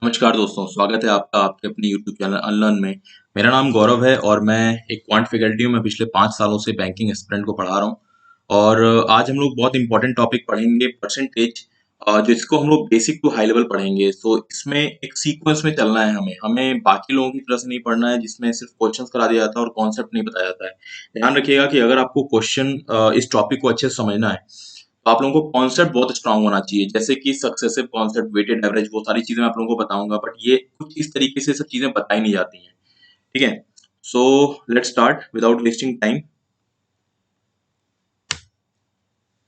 नमस्कार दोस्तों, स्वागत है आपका आपके अपने यूट्यूब चैनल अनलर्न में। मेरा नाम गौरव है और मैं एक क्वांट फैकल्टी हूँ। मैं पिछले 5 सालों से बैंकिंग एस्पिरेंट को पढ़ा रहा हूँ और आज हम लोग बहुत इंपॉर्टेंट टॉपिक पढ़ेंगे परसेंटेज, जिसको हम लोग बेसिक टू हाई लेवल पढ़ेंगे। तो इसमें एक सीक्वेंस में चलना है हमें हमें बाकी लोगों की तरह से नहीं पढ़ना है जिसमें सिर्फ क्वेश्चंस करा दिया जाता है और कॉन्सेप्ट नहीं बताया जाता है। ध्यान रखिएगा कि अगर आपको क्वेश्चन इस टॉपिक को अच्छे से समझना है तो आप लोगों को कॉन्सेप्ट बहुत स्ट्रांग होना चाहिए, जैसे कि सक्सेसिव कॉन्सेप्ट, वेटेड एवरेज, वो सारी चीजें मैं आप लोगों को बताऊंगा। बट ये कुछ इस तरीके से सब चीजें बताई नहीं जाती हैं। ठीक है, so let's start without wasting time.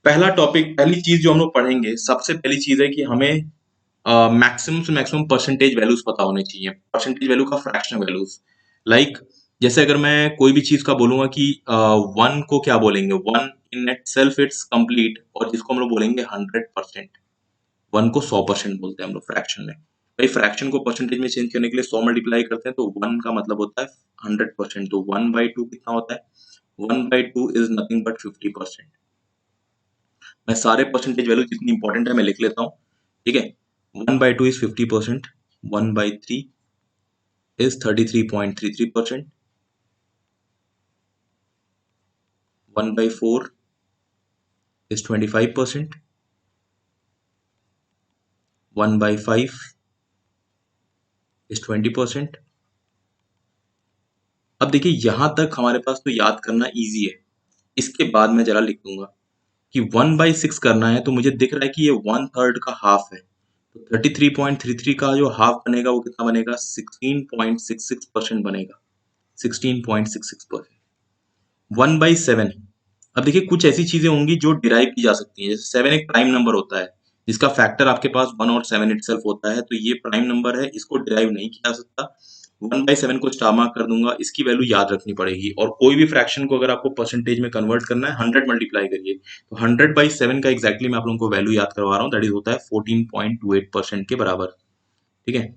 पहला टॉपिक, पहली चीज जो हम लोग पढ़ेंगे, सबसे पहली चीज है कि हमें मैक्सिमम से मैक्सिमम परसेंटेज वैल्यूज पता होने चाहिए। परसेंटेज वैल्यू का फ्रैक्शनल वैल्यूज, लाइक जैसे अगर मैं कोई भी चीज का बोलूंगा कि वन को क्या बोलेंगे, one in it self it's complete, और जिसको हम लोग बोलेंगे 100%। वन को 100% बोलते हैं हम लोग फ्रैक्शन में। भाई फ्रैक्शन को परसेंटेज में चेंज करने के लिए 100 मल्टीप्लाई करते हैं तो वन का मतलब होता है 100%। तो 1/2 कितना होता है? 1/2 इज नथिंग बट 50%। मैं सारे परसेंटेज वैल्यू जितनी इंपॉर्टेंट है मैं लिख लेता हूँ। ठीक है, 1/2 इज 50%, 1/3 इज 33.33%, 1/4 इज 25%, 1/5 इज 20%। अब देखिए यहां तक हमारे पास तो याद करना इजी है। इसके बाद मैं जरा लिख दूंगा कि 1/6 करना है, तो मुझे दिख रहा है कि ये 1/3 का हाफ है। तो 33.33 का जो हाफ बनेगा वो कितना बनेगा? 16.66% बनेगा। 16.66%। 1/7, अब देखिए कुछ ऐसी चीजें होंगी जो डिराइव की जा सकती हैं। जैसे 7 एक प्राइम नंबर होता है जिसका फैक्टर आपके पास 1 और 7 इटसेल्फ होता है, तो ये प्राइम नंबर है, इसको डिराइव नहीं किया जा सकता। 1/7 को स्टार मार्क कर दूंगा, इसकी वैल्यू याद रखनी पड़ेगी। और कोई भी फ्रैक्शन को अगर आपको परसेंटेज में कन्वर्ट करना है, 100 मल्टीप्लाई करिए, तो 100/7 का एग्जैक्टली मैं आप लोगों को वैल्यू याद करवा रहा हूँ, दैट इज होता है 14.28% के बराबर। ठीक है,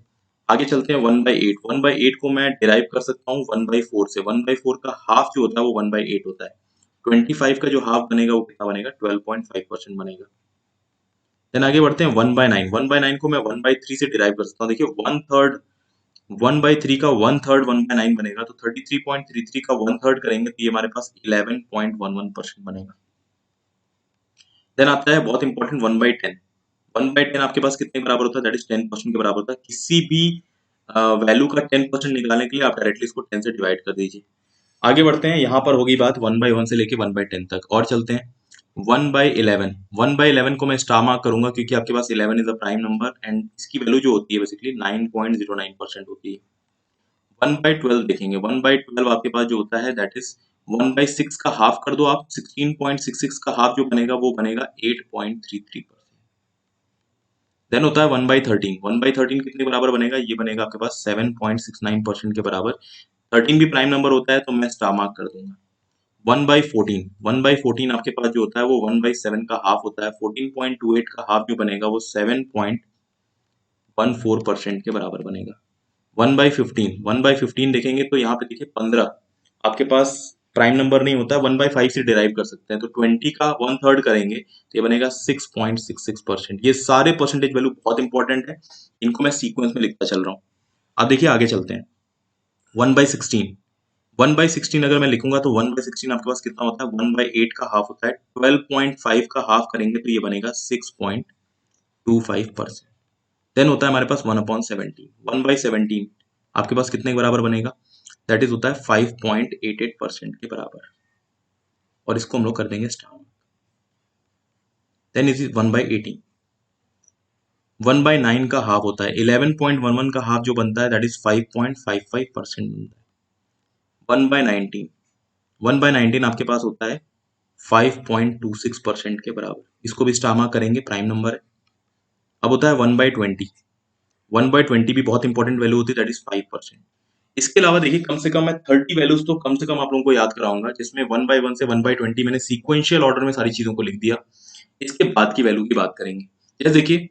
आगे चलते हैं। 1/8, 1/8 को मैं डिराइव कर सकता हूँ 1/4 से। 1/4 का हाफ जो होता है वो 1/8 होता है। 25 का जो हाफ बनेगा वो कितना बनेगा? 12.5% बनेगा। देन आगे बढ़ते हैं 1/9। 1/9 को मैं 1/3 से डिराइव कर सकता हूँ। देखिए 1/3, 1/3 का 1/3 1/9 बनेगा, तो 33.33 का 1/3 करेंगे तो ये हमारे पास 11.11% बनेगा। देन आता है बहुत इंपॉर्टेंट 1/10। 1/10 आपके पास कितने के बराबर होता है? दैट इज 10% के बराबर होता है। किसी भी वैल्यू का 10% निकालने के लिए आप डायरेक्टली इसको 10 से डिवाइड कर दीजिए। आगे बढ़ते हैं, यहाँ पर होगी बात 1/1 से लेके 1/10 तक। और चलते हैं 1/11। 1/11 को मैं स्टार मार्क करूंगा क्योंकि आपके पास 11 is a prime number and इसकी वैल्यू जो होती है बेसिकली 9.09% होती है। 1/12 देखेंगे, 1/12 आपके पास जो होता है दैट इज 1/6 का हाफ कर दो आप, 16.66 का हाफ जो बनेगा वो बनेगा 8.33%। देन होता है 1/13। 1/13 कितने के बराबर बनेगा? ये बनेगा आपके पास 7.69% के बराबर। 13 भी प्राइम नंबर होता है तो मैं स्टार मार्क कर दूंगा। 1/14, 1/14 आपके पास जो होता है वो 1/7 का हाफ होता है। 14.28 का हाफ जो बनेगा वो 7.14% के बराबर बनेगा। 1/15, 1/15 देखेंगे तो यहाँ पे देखिए 15 आपके पास प्राइम नंबर नहीं होता है, 1/5 से डिराइव कर सकते हैं, तो 20 का 1/3 करेंगे तो ये बनेगा 6.66%। ये सारे परसेंटेज वैल्यू बहुत इंपॉर्टेंट है, इनको मैं सीक्वेंस में लिखता चल रहा हूँ। अब देखिए आगे चलते हैं। 1/16, 1/16 अगर मैं लिखूंगा तो 1/16 आपके पास कितना होता है? 1/8 का हाफ होता है। 12.5 का हाफ करेंगे तो ये बनेगा 6.25%। देन होता है हमारे पास 1/17। 1/17 आपके पास कितने के बराबर बनेगा? दैट इज होता है 5.88% के बराबर, और इसको हम लोग कर देंगे स्टार। Then is 1/18। 1/9 का हाफ होता है। 11.11 का हाफ जो बनता है दैट इज 5.55% बनता है। 1/19, 1/19 आपके पास होता है 5.26% के बराबर, इसको भी स्टार मार्क करेंगे, प्राइम नंबर है। अब होता है 1/20। 1/20 भी बहुत इंपॉर्टेंट वैल्यू होती है, दैट इज 5%। इसके अलावा देखिए कम से कम मैं 30 वैल्यूज तो कम से कम आप लोगों को याद कराऊंगा, जिसमें 1/1 से 1/20 मैंने सीक्वेंशियल ऑर्डर में सारी चीजों को लिख दिया। इसके बाद की वैल्यू की बात करेंगे। जैसे देखिए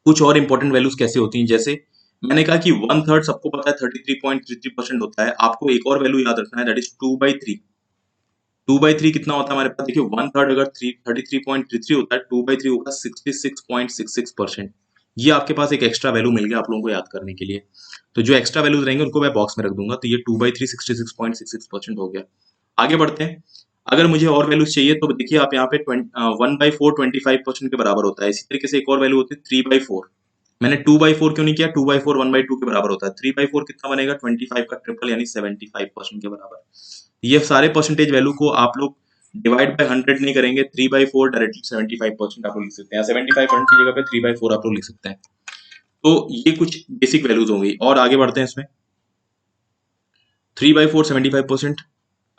कुछ और इंपॉर्टेंट वैल्यूज कैसे होती हैं, जैसे मैंने कहा कि 1/3 सबको पता है 33.33% होता है। आपको एक और वैल्यू याद रखना है, दैट इज 2/3। 2/3 कितना होता है हमारे पास? देखिए 1/3 अगर 33.33 होता है, 2/3 होगा 66.66%। ये आपके पास एक एक्स्ट्रा वैल्यू मिल गया आप लोगों को याद करने के लिए। तो जो एक्स्ट्रा वैल्यूज रहेंगे उनको मैं बॉक्स में रख दूंगा। तो ये 2/3 66.66% हो गया। आगे बढ़ते हैं। अगर मुझे और वैल्यूज चाहिए तो देखिए आप यहाँ पे 1/4 25% के बराबर होता है। इसी तरीके से एक और वैल्यू होती है 3/4। मैंने 2/4 क्यों नहीं किया? 2/4 1/2 के बराबर होता है। 3/4 कितना बनेगा? 25 का ट्रिपल यानी 75% के बराबर। ये सारे परसेंटेज वैल्यू को आप लोग डिवाइड बाय 100 नहीं करेंगे। 3/4 डायरेक्टली 75% आप लोग लिख सकते हैं। 75% की जगह पे 3/4 आप लोग लिख सकते हैं। तो ये कुछ बेसिक वैल्यूज होंगी और आगे बढ़ते हैं इसमें। 3/4 75%।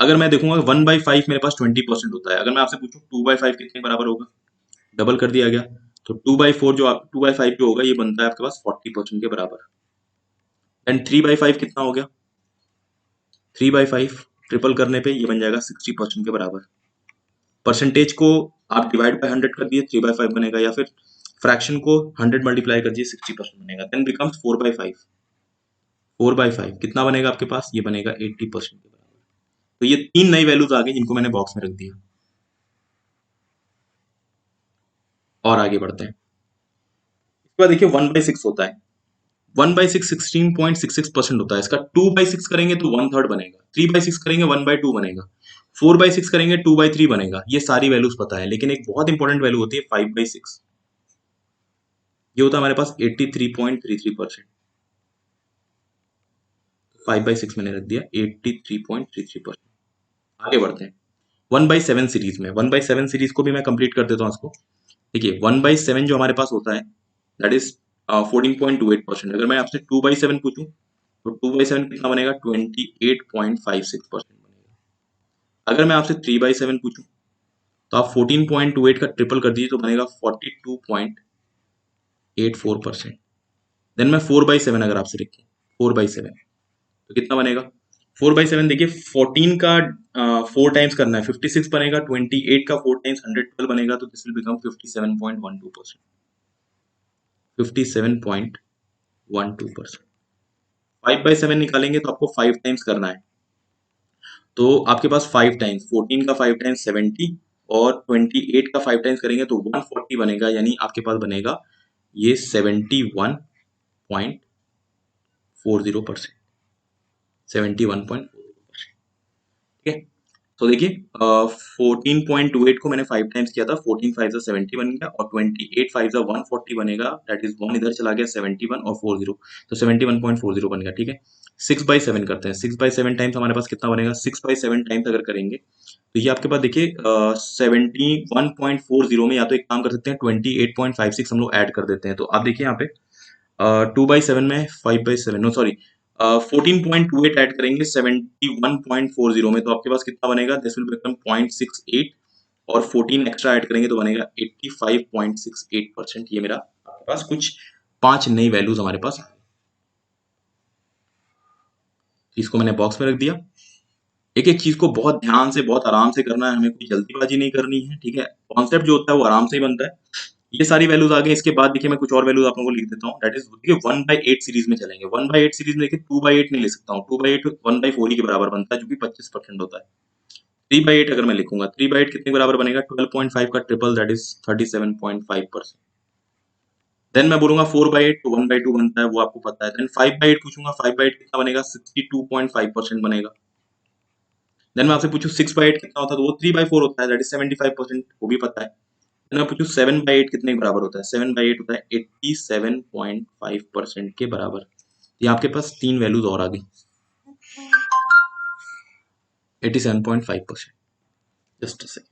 अगर मैं देखूंगा 1/5 मेरे पास 20% होता है। अगर मैं आपसे पूछूं 2/5 कितने के बराबर होगा? डबल कर दिया गया। तो 2/4 जो 2/5 जो होगा ये बनता है आपके पास 40% के बराबर। एंड 3/5 कितना हो गया? 3/5 ट्रिपल करने पे ये बन जाएगा 60% के बराबर। परसेंटेज को आप डिवाइड बाय 100 कर दिए 3/5 बनेगा, या फिर फ्रैक्शन को 100 मल्टीप्लाई कर दिए 60% बनेगा। Then becomes 4/5। 4/5 कितना बनेगा आपके पास? ये बनेगा 80% के बराबर। तो ये तीन नई वैल्यूज आ गई जिनको मैंने बॉक्स में रख दिया। और आगे बढ़ते हैं। इसके बाद देखिए 1/6 होता है। 1/6 16.66% होता है। इसका 2/6 करेंगे तो 1/3 बनेगा। 3/6 करेंगे 1/2 बनेगा। 4/6 करेंगे 2/3 बनेगा। ये सारी वैल्यूज पता है, लेकिन एक बहुत इंपॉर्टेंट वैल्यू होती है 5/6। ये होता है हमारे पास 83.33%। 5/6 मैंने रख दिया 83.33%। आगे बढ़ते हैं 1/7 सीरीज में। 1/7 सीरीज को भी मैं कंप्लीट कर देता हूँ इसको। देखिए 1/7 जो हमारे पास होता है दैट इज 14.28%। अगर मैं आपसे 2/7 पूछूं तो 2/7 कितना बनेगा? 28.56% बनेगा। अगर मैं आपसे 3/7 पूछूं तो आप 14.28 का ट्रिपल कर दीजिए तो बनेगा 42.84%। देन मैं 4/7 अगर आपसे लिखूं 4/7 तो कितना बनेगा? 4/7 देखिए 14 का 4 टाइम्स करना है 56 बनेगा। 28 का 4 टाइम्स 112 बनेगा। तो दिस विल बिकम 57.12%। 57.12%। 5/7 निकालेंगे तो आपको 5 टाइम्स करना है। तो आपके पास 5 टाइम्स 14 का 5 टाइम्स 70 और 28 का 5 टाइम्स करेंगे तो 140 बनेगा। यानी आपके पास बनेगा ये 71.40%। 71.40%। ठीक है। तो देखिए 14.28 को मैंने 5 टाइम्स किया था। 14 5 70 बन गया और 28 5 140 बनेगा। दैट इज 1 इधर चला गया 71 और 40 तो 71.40 बन गया। ठीक है। 6/7 करते हैं। 6/7 टाइम्स हमारे पास कितना बनेगा? 6/7 टाइम्स अगर करेंगे तो ये आपके पास देखिए 71.40 में या तो एक काम कर सकते हैं 28.56 हम लोग ऐड कर देते हैं। तो आप देखिए यहाँ पे 2/7 में 5/7 नो सॉरी 14.28 ऐड करेंगे 71.40 में तो आपके पास कितना बनेगा? दिस विल बिकम 0.68 और 14 एक्स्ट्रा ऐड करेंगे तो बनेगा 85.68%। ये मेरा आपके पास कुछ 5 नई वैल्यूज हमारे पास आ गई। इसको मैंने बॉक्स में रख दिया। एक एक चीज को बहुत ध्यान से बहुत आराम से करना है, हमें कोई जल्दीबाजी नहीं करनी है। ठीक है। कॉन्सेप्ट जो होता है वो आराम से ही बनता है। ये सारी वैल्यूज आ गई। इसके बाद देखिए मैं कुछ और वैल्यूज आप लोगों को लिख देता हूँ। दैट इज देखिए 1/8 सीरीज में चलेंगे। 1/8 सीरीज में देखिए 2/8 नहीं लिख सकता हूँ। 2/8 1/4 ही के बराबर बनता है जो कि 25% होता है। 3/8 अगर मैं लिखूंगा 3/8 कितने के बराबर बनेगा? 12.5 का ट्रिपल दैट इज 37.5%। देन मैं बोलूंगा 4/8 तो 1/2 बनता है, वो आपको पता है। देन 5/8 पूछूंगा 5/8 कितना बनेगा? 62.5% बनेगा। देन मैं आपसे पूछूं 6/8 कितना होता है तो वो 3/4 होता है दैट इज 75%, वो भी पता है। देन मैं पूछूं 7/8 कितने के बराबर होता है? 7/8 होता है 87.5% के बराबर। ये आपके पास तीन वैल्यूज और आ गई 87.5%। Just a second.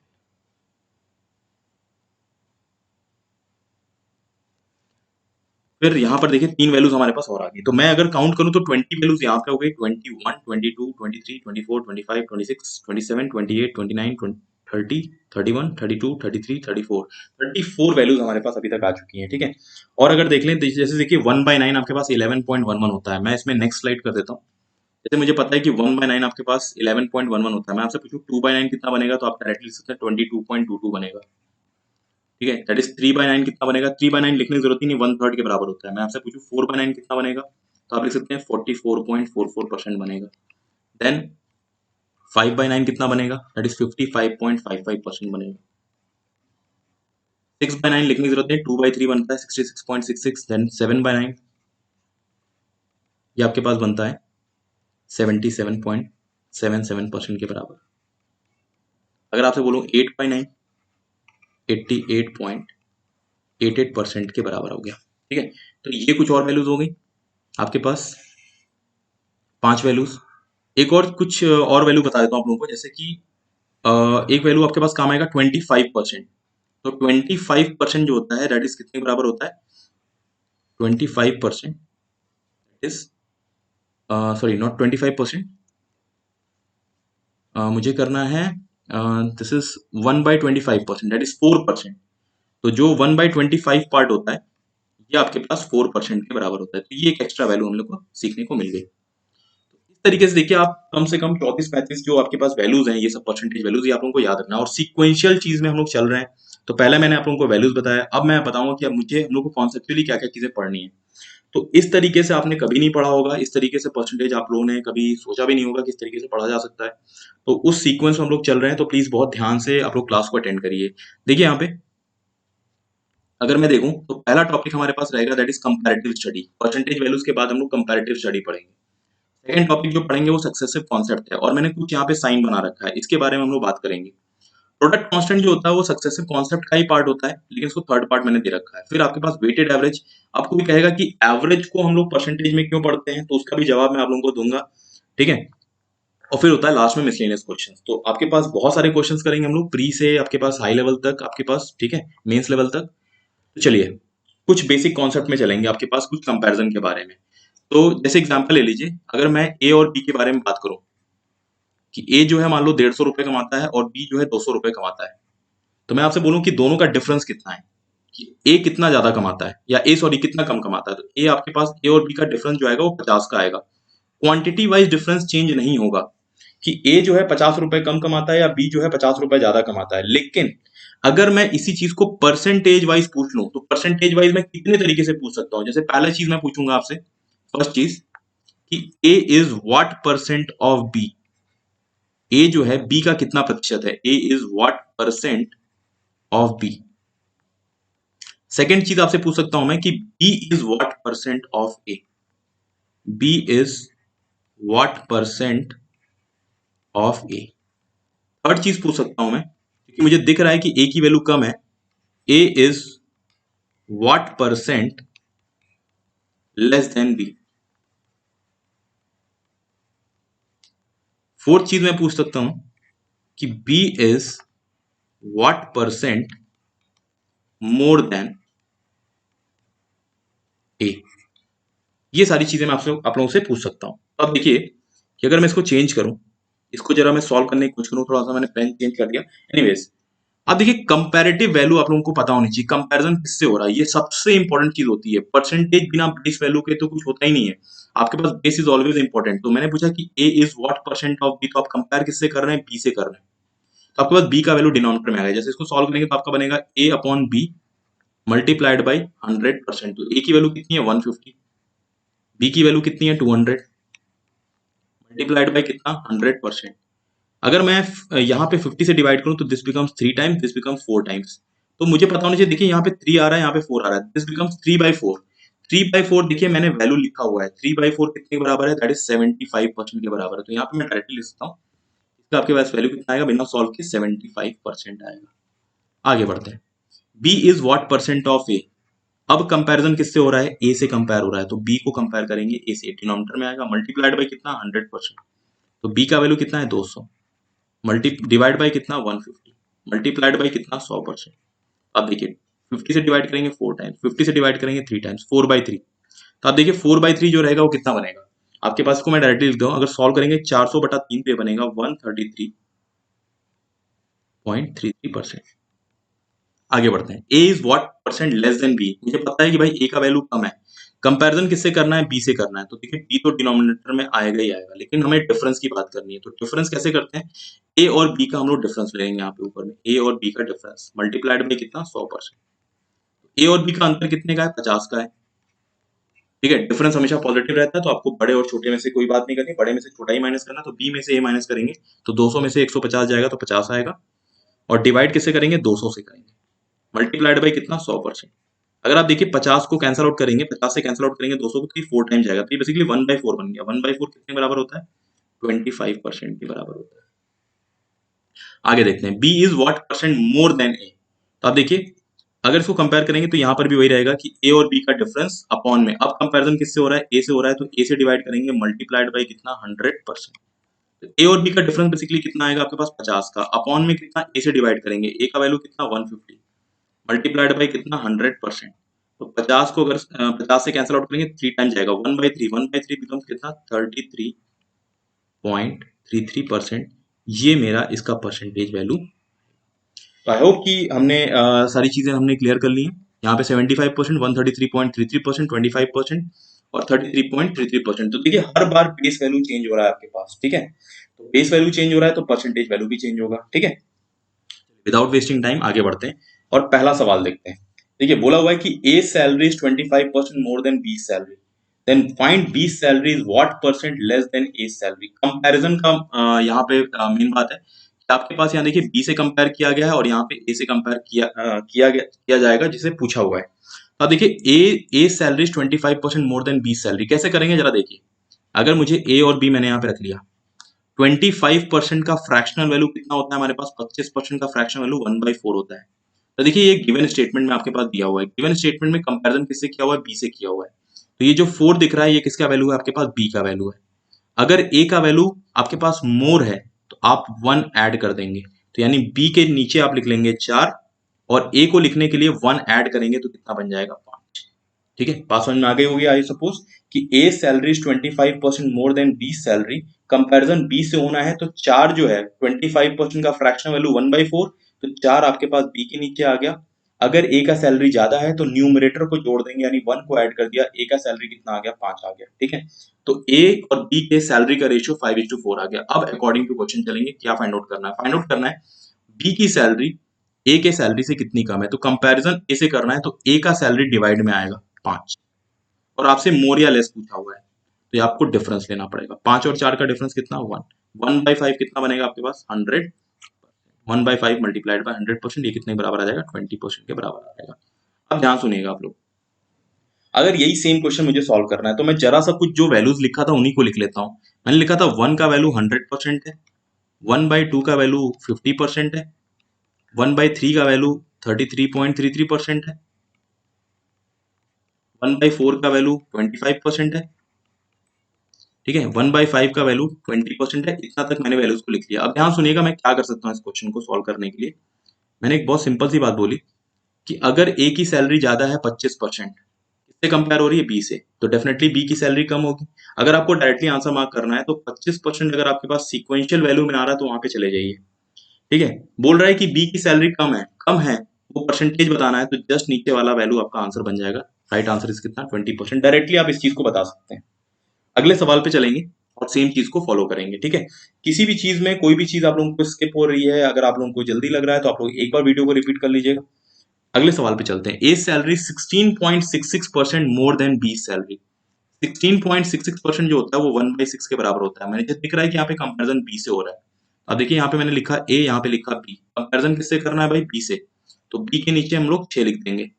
फिर यहाँ पर देखिए तीन वैल्यूज हमारे पास और आ गई। तो मैं अगर काउंट करूं तो 20 वैल्यूज यहाँ पे हो गई। 21 22 23 24 25 26 27 28 29 30 31 32 33 34 34 वैल्यूज हमारे पास अभी तक आ चुकी हैं। ठीक है। और अगर देख लें जैसे देखिए 1/9 आपके पास 11.11 होता है। मैं इसमें नेक्स्ट स्लाइड कर देता हूँ। जैसे मुझे पता है कि 1/9 आपके पास 11.11 होता है। मैं आपसे पूछूं 2/9 कितना बनेगा तो आप डायरेक्टली लिख सकते हैं 22.22 बनेगा। ठीक है। दैट इज 3/9 कितना बनेगा? 3/9 लिखने की जरूरत ही नहीं, 1/3 के बराबर होता है। मैं आपसे पूछूं 4/9 कितना बनेगा तो आप लिख सकते हैं 44.44% बनेगा। देन 5/9 कितना बनेगा? दैट इज 55.55% बनेगा। 6/9 लिखने की जरूरत नहीं, 2/3 बनता है 66.66, देन 7/9 ये आपके पास बनता है 77.77% के बराबर। अगर आपसे बोलूं 8/9 88.88% के बराबर हो गया। ठीक है, तो ये कुछ और वैल्यूज हो गई आपके पास, 5 वैल्यूज। एक और कुछ और वैल्यू बता देता हूँ आप लोगों को, जैसे कि एक वैल्यू आपके पास काम आएगा 25%। तो 25% जो होता है दैट इज कितने के बराबर होता है, 25% इज सॉरी नॉट 25%, मुझे करना है दिस इज 1/25%, दैट इज 4%। तो जो 1/25 पार्ट होता है ये आपके पास 4% के बराबर होता है। तो ये एक एक्स्ट्रा वैल्यू हम लोग को सीखने को मिल गई। इस तरीके से देखिए आप कम से कम 34-35 जो आपके पास वैल्यूज हैं, ये सब परसेंटेज वैल्यूज, ये आप लोगों को याद रखना है। और सीक्वेंशियल चीज में हम लोग चल रहे हैं, तो पहले मैंने आप लोगों को वैल्यूज बताया, अब मैं बताऊंगा कि अब मुझे हम लोग को कॉन्सेप्चुअली क्या क्या चीजें पढ़नी है। तो इस तरीके से आपने कभी नहीं पढ़ा होगा, इस तरीके से परसेंटेज आप लोगों ने कभी सोचा भी नहीं होगा कि इस तरीके से पढ़ा जा सकता है। तो उस सीक्वेंस में हम लोग चल रहे हैं, तो प्लीज बहुत ध्यान से आप लोग क्लास को अटेंड करिए। देखिए यहाँ पे अगर मैं देखूं तो पहला टॉपिक हमारे पास रहेगा that is comparative study. Percentage values के बाद हम लोग कंपैरेटिव स्टडी पढ़ेंगे। सेकंड टॉपिक जो पढ़ेंगे वो सक्सेसिव कॉन्सेप्ट है, और मैंने कुछ यहाँ पे साइन बना रखा है, इसके बारे में हम लोग बात करेंगे। प्रोडक्ट कांस्टेंट जो होता है वो सक्सेसिव कॉन्सेप्ट का ही पार्ट होता है, लेकिन इसको थर्ड पार्ट मैंने दे रखा है। फिर आपके पास वेटेड एवरेज, आपको भी कहेगा कि एवरेज को हम लोग परसेंटेज में क्यों पढ़ते हैं, तो उसका भी जवाब मैं आप लोगों को दूंगा। ठीक है, और फिर होता है लास्ट में मिसलेनियस क्वेश्चंस। तो आपके पास बहुत सारे क्वेश्चंस करेंगे हम लोग, प्री से आपके पास हाई लेवल तक आपके पास, ठीक है, मेंस लेवल तक। तो चलिए कुछ बेसिक कॉन्सेप्ट में चलेंगे आपके पास, कुछ कंपैरिजन के बारे में। तो जैसे एग्जांपल ले लीजिए, अगर मैं ए और बी के बारे में बात करूं कि ए जो है मान लो 150 रुपए कमाता है और बी जो है 200 रुपए कमाता है, तो मैं आपसे बोलूं कि दोनों का डिफरेंस कितना है, कि ए कितना ज्यादा कमाता है, या ए सॉरी कितना कम कमाता है। तो ए आपके पास ए और बी का डिफरेंस जो आएगा वो 50 का आएगा। क्वांटिटी वाइज डिफरेंस चेंज नहीं होगा कि ए जो है 50 रुपए कम कमाता है या बी जो है 50 रुपए ज्यादा कमाता है। लेकिन अगर मैं इसी चीज को परसेंटेज वाइज पूछ लूं, तो परसेंटेज वाइज मैं कितने तरीके से पूछ सकता हूं। जैसे पहला चीज मैं पूछूंगा आपसे, फर्स्ट चीज, कि A is what percent of B. A जो है बी का कितना प्रतिशत है, A is what percent of B. Second चीज आपसे पूछ सकता हूं मैं कि B is what percent of A, B is what percent of A. Third चीज पूछ सकता हूं मैं, क्योंकि मुझे दिख रहा है कि ए की वैल्यू कम है, A is what percent less than B. Fourth चीज मैं पूछ सकता हूं कि B is what percent more than A. ये सारी चीजें मैं आपसे आप लोगों से पूछ सकता हूं। तो अब देखिए कि अगर मैं इसको चेंज करूं, इसको जरा मैं सॉल्व करने की कोशिश करूं, थोड़ा सा मैंने पेन चेंज कर दिया। एनीवेज, अब देखिए कंपैरेटिव वैल्यू आप लोगों को पता होनी चाहिए, कंपैरिजन किससे हो रहा है, ये सबसे इंपॉर्टेंट चीज होती है। परसेंटेज बिना बेस वैल्यू के तो कुछ होता ही नहीं है, आपके पास बेस इज ऑलवेज इंपॉर्टेंट। तो मैंने पूछा कि A is what percent of B, तो आप कंपेयर किससे कर रहे हैं, बी से कर रहे हैं। तो आपके पास बी का वैल्यू डिनोमिनेटर में आएगा, जैसे इसको सॉल्व करेंगे तो आपका बनेगा ए अपॉन बी मल्टीप्लाइड बाई 100%। तो ए की वैल्यू कितनी है 150, बी की वैल्यू कितनी है 200, मल्टीप्लाइड बाई कितना 100%। अगर मैं यहाँ पे 50 से डिवाइड करूं तो this becomes 3 times, this becomes 4 times. तो मुझे पता होना चाहिए, देखिए यहाँ पे 3 आ रहा है, यहाँ पे 4 आ रहा है, दिस बिकम्स 3/4। 3/4 देखिए मैंने वैल्यू लिखा हुआ है, 3/4 कितने के बराबर है, दैट इज 75% के बराबर है। तो यहाँ पे मैं डायरेक्टली लिख सकता हूँ, इसका आपके पास वैल्यू कितना आएगा बिना सॉल्व के 75% आएगा। आगे बढ़ते हैं, B is what percent of A. अब कंपैरिजन किससे हो रहा है, ए से कंपेयर हो रहा है, तो बी को कंपेयर करेंगे ए से, डिनोमिनेटर में आएगा मल्टीप्लाइड बाई कितना 100%। तो बी का वैल्यू कितना है 200, मल्टी डिवाइड बाई कितना 150, मल्टीप्लाइड बाई कितना 100%। अब देखिए 50 से डिवाइड करेंगे 4 टाइम्स, 50 से डिवाइड करेंगे 3 टाइम्स, 4/3। तो आप देखिए 4/3 जो रहेगा वो कितना बनेगा, आपके पास को मैं डायरेक्टली लिख दूं, अगर सॉल्व करेंगे 400/3 पे बनेगा 133.33%। आगे बढ़ते हैं, A is what percent less than B. मुझे पता है कि भाई ए का वैल्यू कम है, कंपैरिजन किससे करना है, बी से करना है। तो देखिए बी तो डिनोमिनेटर में आएगा ही आएगा, लेकिन हमें डिफरेंस की बात करनी है। तो डिफरेंस कैसे करते हैं, ए और बी का हम लोग डिफरेंस लेंगे, यहाँ पे ऊपर में ए और बी का डिफरेंस मल्टीप्लाइड बाई कितना 100%। ए और बी का अंतर कितने का है, 50 का है। ठीक है, डिफरेंस हमेशा पॉजिटिव रहता है, तो आपको बड़े और छोटे में से कोई बात नहीं करनी, बड़े में से छोटा ही माइनस करना। तो बी में से ए माइनस करेंगे तो 200 में से 150 जाएगा तो 50 आएगा, और डिवाइड किससे करेंगे 200 से करेंगे। मल्टीप्लाइड बाई कितना 100%। अगर आप देखिए 50 को कैंसिल आउट करेंगे, 50 से कैंसिल आउट करेंगे 200 को, तो ये 4 टाइम जाएगा, तो ये बेसिकली 1/4 बन गया। 1/4 कितने के बराबर होता है? 25% के बराबर होता है। आगे देखते हैं, B is what percent more than A. तो आप देखिए अगर इसको कंपेयर करेंगे तो यहाँ पर भी वही रहेगा कि ए और बी का डिफरेंस अपॉन में, अब कंपैरिजन किससे हो रहा है? ए से हो रहा है, तो ए से डिवाइड करेंगे, मल्टीप्लाइड बाई कितना 100%। तो ए और बी का डिफरेंस बेसिकली कितना आएगा आपके पास? 50 का, अपॉन में कितना? ए से डिवाइड करेंगे, ए का वैल्यू कितना? 150, मल्टीप्लाइड बाई कितना? 100%। तो 50 को अगर 50 से कैंसिल आउट करेंगे 3 टाइम जाएगा, 1/3, 1/3 बिकम्स कितना? 33.33%। ये मेरा इसका परसेंटेज वैल्यू। तो आई होप कि हमने सारी चीजें हमने क्लियर कर ली हैं। यहाँ पे 75%, 133.33%, 25% और 33.33%। तो देखिए हर बार बेस वैल्यू चेंज हो रहा है आपके पास, ठीक है? तो बेस वैल्यू चेंज हो रहा है तो परसेंटेज वैल्यू भी चेंज होगा, ठीक है? विदाउट वेस्टिंग टाइम आगे बढ़ते हैं और पहला सवाल देखते हैं। देखिए बोला हुआ है कि A salary is 25% more than B salary, then find B salary is what percent less than A salary. Comparison का यहाँ पे मेन बात है कि आपके पास यहाँ देखिए बी से कंपेयर किया गया है और यहाँ पे ए से कंपेयर किया जाएगा जिसे पूछा हुआ है। अब देखिए A salary is 25% more than B salary, कैसे करेंगे जरा देखिए। अगर मुझे ए और बी मैंने यहाँ पे रख लिया, 25% का फ्रैक्शनल वैल्यू कितना होता है हमारे पास? 25% का फ्रैक्शनल वैल्यू 1/4 होता है। तो देखिए ये गिवन स्टेटमेंट में आपके पास दिया हुआ है, गिवन स्टेटमेंट में कंपैरिजन किससे किया हुआ है? बी से किया हुआ है। तो ये जो 4 दिख रहा है ये किसका वैल्यू है आपके पास? बी का वैल्यू है। अगर ए का वैल्यू आपके पास मोर है तो आप 1 ऐड कर देंगे, तो यानी बी के नीचे आप लिख लेंगे 4 और ए को लिखने के लिए 1 ऐड करेंगे तो कितना बन जाएगा? 5। ठीक है, बात समझ में आ गई होगी आई सपोज कि A salary is 25% more than B salary, comparison B से होना है तो 4 जो है 25% का फ्रैक्शनल वैल्यू 1/4, तो 4 आपके पास बी के नीचे आ गया। अगर ए का सैलरी ज्यादा है तो न्यूमरेटर को जोड़ देंगे, यानी 1 को ऐड कर दिया, ए का सैलरी कितना आ गया? 5 आ गया, ठीक है? तो ए और बी के सैलरी का रेशियो 5:4 आ गया। अब अकॉर्डिंग टू क्वेश्चन चलेंगे, क्या फाइंड आउट करना है? फाइंड आउट करना है बी की सैलरी ए के सैलरी से कितनी कम है, तो कंपैरिजन ए से करना है तो ए का सैलरी डिवाइड में आएगा 5 और आपसे मोर या लेस पूछा हुआ है तो ये आपको डिफरेंस लेना पड़ेगा। 5 और 4 का डिफरेंस कितना? 1। 1/5 कितना बनेगा आपके पास? 100। 1/5 मल्टीप्लाइड बाय 100%, ये कितने के बराबर आ जाएगा? 20% के बराबर आ जाएगा। अब ध्यान सुनिएगा आप लोग, अगर यही सेम क्वेश्चन मुझे सॉल्व करना है तो मैं जरा सा कुछ जो वैल्यूज लिखा था उन्हीं को लिख लेता हूँ। मैंने लिखा था 1 का वैल्यू 100% है, 1/2 का वैल्यू 50% है, 1/3 का वैल्यू 33.33% है, 1/4 का वैल्यू 25% है, ठीक है, 1/5 का वैल्यू 20% है। इतना तक मैंने वैल्यूज को लिख लिया। अब ध्यान सुनिएगा मैं क्या कर सकता हूँ इस क्वेश्चन को सॉल्व करने के लिए। मैंने एक बहुत सिंपल सी बात बोली कि अगर ए की सैलरी ज्यादा है 25%, किससे कंपेयर हो रही है? बी से, तो डेफिनेटली बी की सैलरी कम होगी। अगर आपको डायरेक्टली आंसर मार्क करना है तो 25% अगर आपके पास सीक्वेंशियल वैल्यू में आ रहा है तो वहां पे चले जाइए, ठीक है? बोल रहा है कि बी की सैलरी कम है, वो परसेंटेज बताना है तो जस्ट नीचे वाला वैल्यू आपका आंसर बन जाएगा। राइट आंसर इस कितना? 20%। डायरेक्टली आप इस चीज को बता सकते हैं। अगले सवाल पे चलेंगे और सेम चीज को फॉलो करेंगे, ठीक है? किसी भी चीज में कोई भी चीज आप लोगों को स्किप हो रही है, अगर आप लोगों को जल्दी लग रहा है तो आप लोग एक बार वीडियो को रिपीट कर लीजिएगा। अगले सवाल पे चलते हैं। A salary 16.66% more than B salary. 16.66% जो होता है वो 1/6 के बराबर होता है। मैंने दिख रहा है कि यहाँ पे कंपैरिजन बी से हो रहा है। अब देखिए यहाँ पे मैंने लिखा ए, यहाँ पे लिखा बी, कंपैरिजन किससे करना है भाई? बी से। तो बी के नीचे हम लोग 6 लिख देंगे,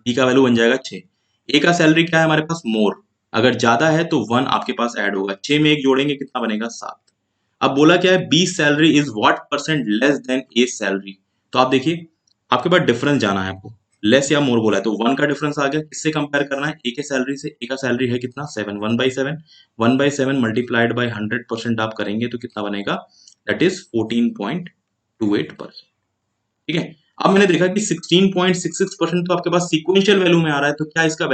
बी का वैल्यू बन जाएगा 6। ए का सैलरी क्या है हमारे पास? मोर, अगर ज्यादा है तो 1 आपके पास ऐड होगा, 6 में 1 जोड़ेंगे कितना बनेगा? 7। अब बोला क्या है? B salary is what percent less than A salary. तो आप देखिए आपके पास डिफरेंस जाना है आपको, लेस या मोर बोला है तो 1 का डिफरेंस आ गया। किससे कंपेयर करना है? ए के सैलरी से। ए का सैलरी है कितना? 7, 1/7। 1/7 मल्टीप्लाइड बाय 100% आप करेंगे तो कितना बनेगा? दैट इज 14.28%, ठीक है? अब मैंने देखा कि 16.66% तो आपके पास सीक्वेंशियल वैल्यू में आ रहा है, तो क्या इसका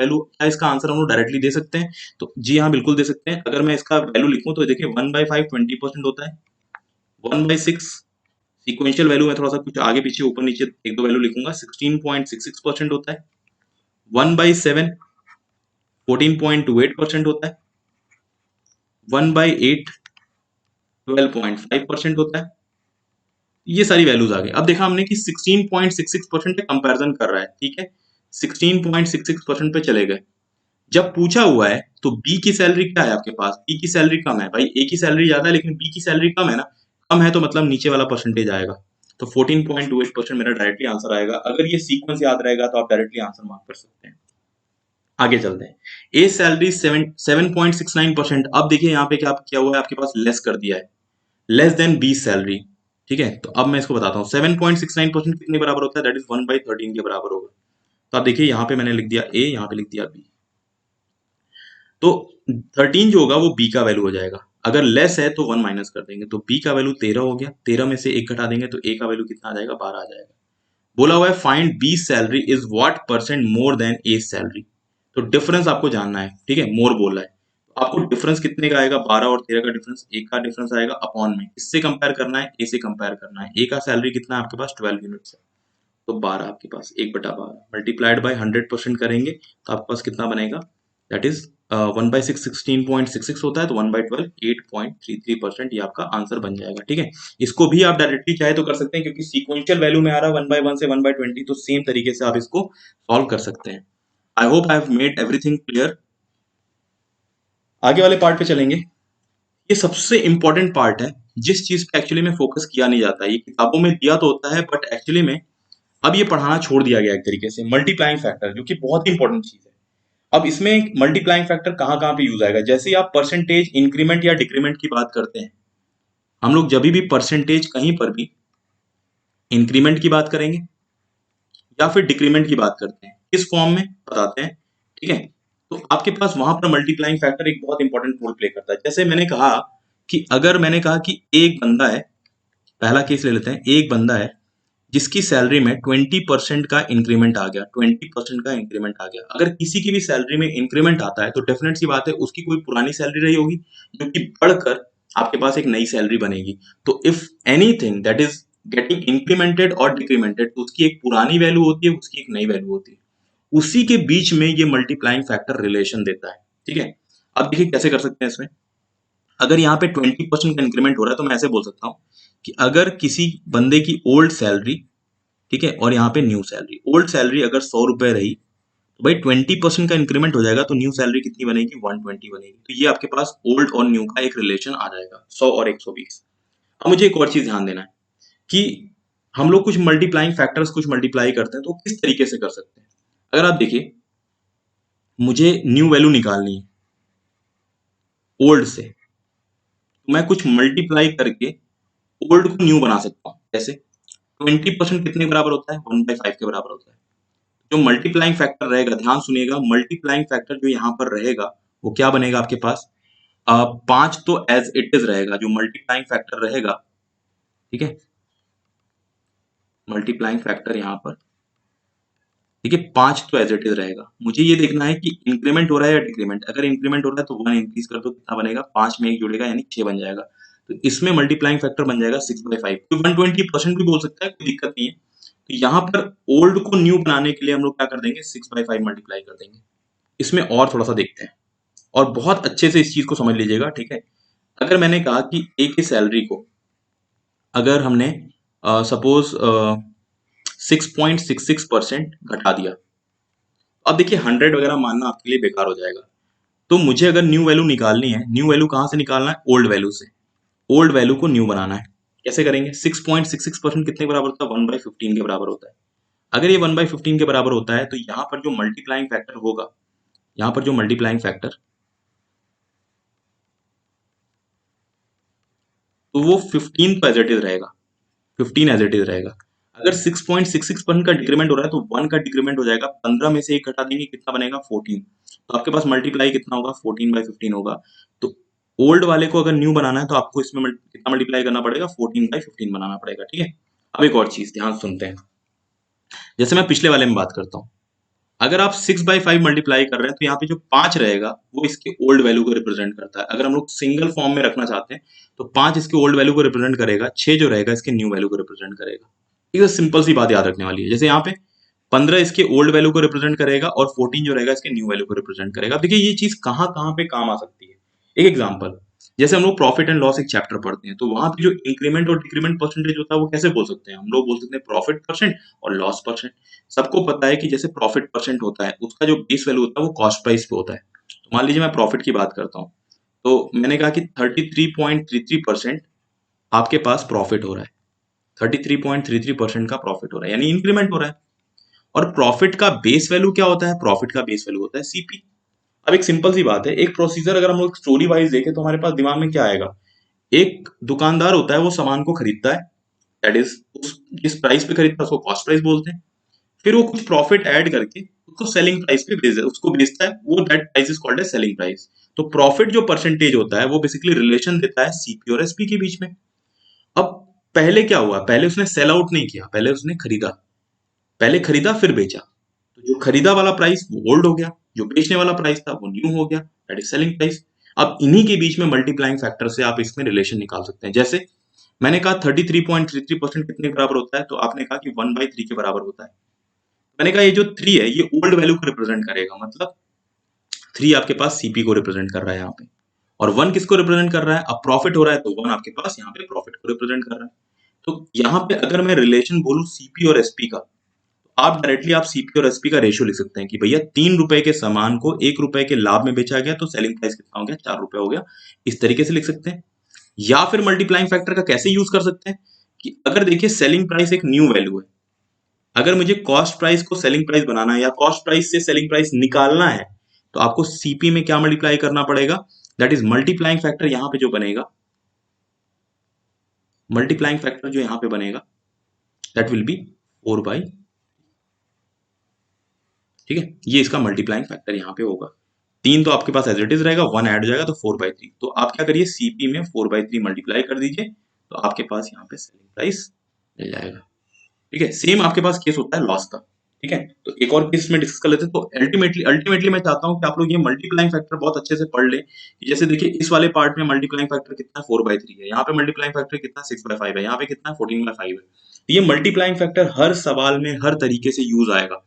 आंसर हम लोग डायरेक्टली दे सकते हैं? तो जी हाँ, बिल्कुल दे सकते हैं। अगर मैं इसका वैल्यू लिखूं तो देखिए 1/5 20% होता है, 1/6 सीक्वेंशियल वैल्यू में थोड़ा सा कुछ आगे पीछे ऊपर नीचे एक दो वैल्यू लिखूंगा, 16.66% होता है, 1/7 14.28% होता है, 1/8 12.5% होता है। ये सारी वैल्यूज आ गई। अब देखा हमने कि 16.66% पे कंपैरिजन कर रहा है, ठीक है? 16.66% पे चले गए। जब पूछा हुआ है तो बी की सैलरी क्या है आपके पास? बी की सैलरी कम है भाई, ए की सैलरी ज्यादा है लेकिन बी की सैलरी कम है ना, कम है तो मतलब नीचे वाला परसेंटेज आएगा। तो 14.28% मेरा डायरेक्टली आंसर आएगा। अगर ये सीक्वेंस याद रहेगा तो आप डायरेक्टली आंसर मार्क कर सकते हैं। आगे चलते हैं। A salary 7.69%। अब देखिए यहाँ पे क्या किया हुआ है, आपके पास लेस कर दिया है, लेस देन बी सैलरी। ठीक है, तो अब मैं इसको बताता हूँ। 7.69% कितने बराबर होता है? दैट इज 1/13 के बराबर होगा। तो आप देखिए यहाँ पे मैंने लिख दिया ए, यहाँ पे लिख दिया बी। तो 13 जो होगा वो बी का वैल्यू हो जाएगा। अगर लेस है तो 1 माइनस कर देंगे, तो बी का वैल्यू 13 हो गया। 13 में से 1 घटा देंगे तो ए का वैल्यू कितना आ जाएगा? 12 आ जाएगा। बोला हुआ है find B salary is what percent more than A salary. तो डिफरेंस आपको जानना है, ठीक है, मोर बोला है। तो आपको डिफरेंस कितने का आएगा? 12 और 13 का डिफरेंस, एक का डिफरेंस आएगा अपॉन में। किससे कंपेयर करना है? ए से कंपेयर करना है। ए का सैलरी कितना है आपके पास? 12 यूनिट्स है, तो 12 आपके पास 1/12 मल्टीप्लाइड बाय 100% करेंगे तो आपके पास कितना बनेगा? दैट इज 1/6 16.66 होता है, तो 1/12 8.33%। ये आपका आंसर बन जाएगा। ठीक है, इसको भी आप डायरेक्टली चाहे तो कर सकते हैं, क्योंकि सीक्वेंशियल वैल्यू में आ रहा है 1/1 से 1/20, तो सेम तरीके से आप इसको सॉल्व कर सकते हैं। I hope I have made everything clear. आगे वाले पार्ट पे चलेंगे। ये सबसे इंपॉर्टेंट पार्ट है, जिस चीज पे एक्चुअली में फोकस किया नहीं जाता है। ये किताबों में दिया तो होता है, बट एक्चुअली में अब ये पढ़ाना छोड़ दिया गया एक तरीके से। मल्टीप्लाइंग फैक्टर, जो कि बहुत ही इंपॉर्टेंट चीज है। अब इसमें मल्टीप्लाइंग फैक्टर कहाँ कहाँ पे यूज आएगा? जैसे ही आप परसेंटेज इंक्रीमेंट या डिक्रीमेंट की बात करते हैं, हम लोग जब भी परसेंटेज कहीं पर भी इंक्रीमेंट की बात करेंगे या फिर डिक्रीमेंट की बात करते हैं, किस फॉर्म में बताते हैं। ठीक है, तो आपके पास वहां पर मल्टीप्लाइंग फैक्टर एक बहुत इंपॉर्टेंट रोल प्ले करता है। जैसे मैंने कहा कि अगर मैंने कहा कि एक बंदा है, पहला केस ले लेते हैं, एक बंदा है जिसकी सैलरी में 20% का इंक्रीमेंट आ गया, 20% का इंक्रीमेंट आ गया। अगर किसी की भी सैलरी में इंक्रीमेंट आता है तो डेफिनेट सी बात है उसकी कोई पुरानी सैलरी रही होगी जो कि बढ़कर आपके पास एक नई सैलरी बनेगी। तो if anything that is getting incremented और डिक्रीमेंटेड, तो उसकी एक पुरानी वैल्यू होती है, उसकी एक नई वैल्यू होती है। उसी के बीच में ये मल्टीप्लाइंग फैक्टर रिलेशन देता है। ठीक है, अब देखिए कैसे कर सकते हैं इसमें। अगर यहाँ पे 20% का इंक्रीमेंट हो रहा है तो मैं ऐसे बोल सकता हूँ कि अगर किसी बंदे की ओल्ड सैलरी, ठीक है, और यहाँ पे न्यू सैलरी, ओल्ड सैलरी अगर 100 रुपए रही तो भाई 20% का इंक्रीमेंट हो जाएगा, तो न्यू सैलरी कितनी बनेगी? 120 बनेगी। तो ये आपके पास ओल्ड और न्यू का एक रिलेशन आ जाएगा, 100 और 120। अब मुझे एक और चीज ध्यान देना है कि हम लोग कुछ मल्टीप्लाइंग फैक्टर्स कुछ मल्टीप्लाई करते हैं तो किस तरीके से कर सकते हैं। अगर आप देखिए, मुझे न्यू वैल्यू निकालनी है ओल्ड से, तो मैं कुछ मल्टीप्लाई करके ओल्ड को न्यू बना सकता हूँ। जैसे 20% कितने के बराबर होता है? 1/5 के बराबर होता है। जो मल्टीप्लाइंग फैक्टर रहेगा, ध्यान सुनिएगा, मल्टीप्लाइंग फैक्टर जो यहाँ पर रहेगा वो क्या बनेगा आपके पास? 5 तो एज इट इज रहेगा, जो मल्टीप्लाइंग फैक्टर रहेगा। ठीक है, मल्टीप्लाइंग फैक्टर यहाँ पर, ठीक है, 5 तो एज इट इज रहेगा। मुझे ये देखना है कि इंक्रीमेंट हो रहा है या डिक्रीमेंट। अगर इंक्रीमेंट हो रहा है तो 1 इंक्रीज कर दो, कितना बनेगा? 5 में 1 जुड़ेगा यानी 6 बन जाएगा। तो इसमें मल्टीप्लाइंग फैक्टर बन जाएगा 6/5। कोई 120% भी बोल सकता है, कोई दिक्कत नहीं है। तो यहाँ पर ओल्ड को न्यू बनाने के लिए हम लोग क्या कर देंगे? 6/5 मल्टीप्लाई कर देंगे। इसमें और थोड़ा सा देखते हैं, और बहुत अच्छे से इस चीज को समझ लीजिएगा। ठीक है, अगर मैंने कहा कि एक ही सैलरी को अगर हमने सपोज 6.66% घटा दिया, अब देखिए 100 वगैरह मानना आपके लिए बेकार हो जाएगा। तो मुझे अगर न्यू वैल्यू निकालनी है, न्यू वैल्यू कहाँ से निकालना है? ओल्ड वैल्यू से। ओल्ड वैल्यू को न्यू बनाना है। कैसे करेंगे? 6.66% कितने के बराबर होता है? 1/15 के बराबर होता है। अगर ये 1/15 के बराबर होता है तो यहाँ पर जो मल्टीप्लाइंग फैक्टर होगा, यहाँ पर जो मल्टीप्लाइंग फैक्टर, तो वो 15 तो एज इट इज रहेगा, 15 एज इट इज रहेगा। अगर 6.66% का डिक्रीमेंट हो रहा है तो 1 का डिक्रीमेंट हो जाएगा, 15 में से 1 घटा देंगे, कितना बनेगा? 14। तो आपके पास मल्टीप्लाई कितना होगा? 14/15 होगा। तो ओल्ड वाले को अगर न्यू बनाना है तो आपको इसमें कितना मल्टीप्लाई करना पड़ेगा? 14/15 बनाना पड़ेगा। ठीक है, अब एक और चीज ध्यान सुनते हैं। जैसे मैं पिछले वाले में बात करता हूँ, अगर आप 6/5 मल्टीप्लाई कर रहे हैं तो यहाँ पे जो 5 रहेगा वो इसके ओल्ड वैल्यू को रिप्रेजेंट करता है। अगर हम लोग सिंगल फॉर्म में रखना चाहते हैं तो 5 इसके ओल्ड वैल्यू को रिप्रेजेंट करेगा, 6 जो रहेगा इसके न्यू वैल्यू को रिप्रेजेंट करेगा। एक सिंपल सी बात याद रखने वाली है। जैसे यहाँ पे 15 इसके ओल्ड वैल्यू को रिप्रेजेंट करेगा और 14 जो रहेगा इसके न्यू वैल्यू को रिप्रेजेंट करेगा। अब देखिए ये चीज कहाँ कहाँ पे काम आ सकती है। एक एग्जांपल, जैसे हम लोग प्रॉफिट एंड लॉस एक चैप्टर पढ़ते हैं, तो वहां पे जो इंक्रीमेंट और डिक्रीमेंट परसेंटेज होता है वो कैसे बोल सकते हैं? हम लोग बोल सकते हैं प्रॉफिट परसेंट और लॉस परसेंट। सबको पता है कि जैसे प्रॉफिट परसेंट होता है उसका जो बेस वैल्यू होता है वो कॉस्ट प्राइस पे होता है। तो मान लीजिए मैं प्रॉफिट की बात करता हूँ, तो मैंने कहा कि 33.33% आपके पास प्रॉफिट हो रहा है। 33.33% का प्रॉफिट हो रहा है, यानी इंक्रीमेंट हो रहा है। और प्रॉफिट का बेस वैल्यू क्या होता है? प्रॉफिट का बेस वैल्यू होता है सीपी। अब एक सिंपल सी बात है, एक प्रोसीजर अगर हम लोग स्टोरी वाइज देखें तो हमारे पास दिमाग में क्या आएगा? एक दुकानदार होता है, वो सामान को खरीदता है, दैट इज उस जिस प्राइस पे खरीदता है उसको कॉस्ट प्राइस बोलते हैं। फिर वो कुछ प्रॉफिट ऐड करके उसको सेलिंग प्राइस पे उसको बेचता है, वो that price is called as selling price. तो प्रॉफिट जो परसेंटेज होता है वो बेसिकली रिलेशन देता है सीपी और एसपी के बीच में। अब पहले क्या हुआ? पहले उसने सेल आउट नहीं किया, पहले उसने खरीदा, पहले खरीदा फिर बेचा। तो जो खरीदा वाला प्राइस वो ओल्ड हो गया, जो बेचने वाला प्राइस था वो न्यू हो गया, दैट इज सेलिंग प्राइस। अब इन्हीं के बीच में मल्टीप्लाइंग फैक्टर से आप इसमें रिलेशन निकाल सकते हैं। जैसे मैंने कहा 33.33% कितने के बराबर होता है, तो आपने कहा कि 1/3 के बराबर होता है। मैंने कहा ये जो 3 है ये ओल्ड वैल्यू को रिप्रेजेंट करेगा, मतलब 3 आपके पास सीपी को रिप्रेजेंट कर रहा है यहाँ पे, और 1 किसको रिप्रेजेंट कर रहा है? अब प्रॉफिट हो रहा है तो 1 आपके पास यहाँ पे प्रॉफिट को रिप्रेजेंट कर रहा है। तो यहाँ पे अगर मैं रिलेशन बोलूं सीपी और एसपी का, आप डायरेक्टली आप सीपी और एसपी का रेशियो लिख सकते हैं कि भैया 3 रुपए के सामान को 1 रुपए के लाभ में बेचा गया तो सेलिंग प्राइस कितना हो गया? 4 रुपए हो गया। इस तरीके से लिख सकते हैं। या फिर मल्टीप्लाइंग फैक्टर का कैसे यूज कर सकते हैं कि अगर देखिए सेलिंग प्राइस एक न्यू वैल्यू है, अगर मुझे कॉस्ट प्राइस को सेलिंग प्राइस बनाना है या कॉस्ट प्राइस से सेलिंग प्राइस निकालना है, तो आपको सीपी में क्या मल्टीप्लाई करना पड़ेगा? दैट इज मल्टीप्लाइंग फैक्टर यहां पे जो बनेगा, मल्टीप्लाइंग फैक्टर जो यहां पे बनेगा दैट विल बी 4/, ठीक है, ये इसका मल्टीप्लाइंग फैक्टर यहाँ पे होगा। 3 तो आपके पास एज इट इज रहेगा, 1 ऐड हो जाएगा तो 4/3। तो आप क्या करिए, सीपी में 4/3 मल्टीप्लाई कर दीजिए, तो आपके पास यहाँ पे सेलिंग प्राइस मिल जाएगा। ठीक है, सेम आपके पास केस होता है लॉस का। ठीक है, तो एक और केस में डिस्कस कर लेते हैं। तो अल्टीमेटली मैं चाहता हूँ कि आप लोग ये मल्टीप्लाइंग फैक्टर बहुत अच्छे से पढ़ लें कि जैसे देखिए इस वाले पार्ट में मल्टीप्लाइंग फैक्टर कितना है? 4/3 है। यहाँ पे मल्टीप्लाइंग फैक्टर कितना? 6/5 है। यहाँ पे कितना है? 14/5 है। तो ये मल्टीप्लाइंग फैक्टर हर सवाल में हर तरीके से यूज आएगा।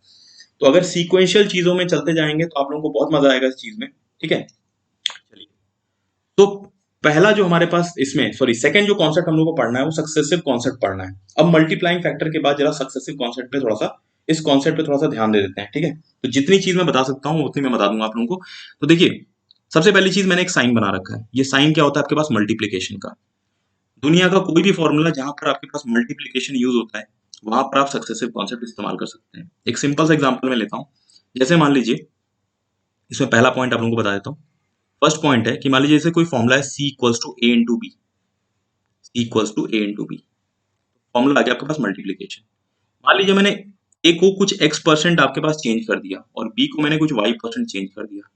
तो अगर सीक्वेंशियल चीजों में चलते जाएंगे तो आप लोगों को बहुत मजा आएगा इस चीज में। ठीक है, चलिए। तो पहला जो हमारे पास इसमें सेकंड जो कॉन्सेप्ट हम लोग को पढ़ना है वो सक्सेसिव कॉन्सेप्ट पढ़ना है। अब मल्टीप्लाइंग फैक्टर के बाद जरा सक्सेसिव कॉन्सेप्ट पे थोड़ा सा इस कॉन्सेप्ट पे थोड़ा सा ध्यान दे देते हैं। ठीक है, तो जितनी चीज मैं बता सकता हूँ उतनी मैं बता दूंगा आप लोगों को। तो देखिए, सबसे पहली चीज मैंने एक साइन बना रखा है। ये साइन क्या होता है आपके पास? मल्टीप्लीकेशन का। दुनिया का कोई भी फॉर्मूला जहां पर आपके पास मल्टीप्लीकेशन यूज होता है वहां पर आप सक्सेसिव कॉन्सेप्ट इस्तेमाल कर सकते हैं। एक सिंपल सा एग्जांपल मैं लेता हूं। जैसे मान लीजिए, इसमें पहला पॉइंट आप लोगों को बता देता हूँ। फर्स्ट पॉइंट है कि मान लीजिए जैसे कोई फॉर्मूला है C equals to A into B, C equals to A into B, formula आ गया आपके पास मल्टीप्लीकेशन। मान लीजिए मैंने ए को कुछ एक्स परसेंट आपके पास चेंज कर दिया और बी को मैंने कुछ वाई परसेंट चेंज कर दिया,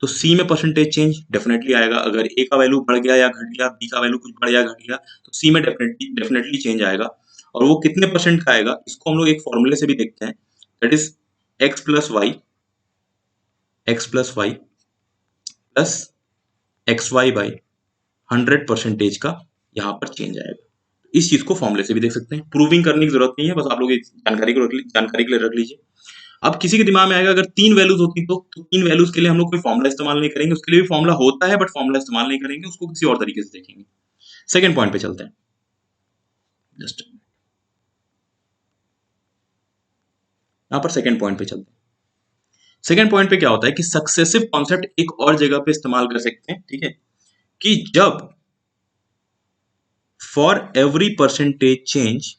तो सी में परसेंटेज चेंज डेफिनेटली आएगा। अगर ए का वैल्यू बढ़ गया या घट गया, बी का वैल्यू कुछ बढ़ गया घट गया, तो सी में डेफिनेटली चेंज आएगा। और वो कितने परसेंट का आएगा इसको हम लोग एक फॉर्मूले से भी देखते हैं, that is X plus Y, X plus Y plus X Y by 100% का यहाँ पर चेंज आएगा। इस चीज को फॉर्मूले से भी देख सकते हैं। प्रूविंग करने की जरूरत नहीं है, बस आप लोग जानकारी के लिए रख लीजिए। अब किसी के दिमाग में आएगा अगर 3 वैल्यूज होती तो 3 वैल्यूज के लिए हम लोग कोई फॉर्मूला इस्तेमाल नहीं करेंगे, उसके लिए भी फॉर्मूला होता है बट फॉर्मूला इस्तेमाल नहीं करेंगे, उसको किसी और तरीके से देखेंगे। सेकंड पॉइंट पे चलते हैं। जस्ट यहाँ पर सेकंड पॉइंट पे चलते हैं। सेकंड पॉइंट पे क्या होता है कि सक्सेसिव कॉन्सेप्ट एक और जगह पे इस्तेमाल कर सकते हैं। ठीक है, कि जब for every percentage change,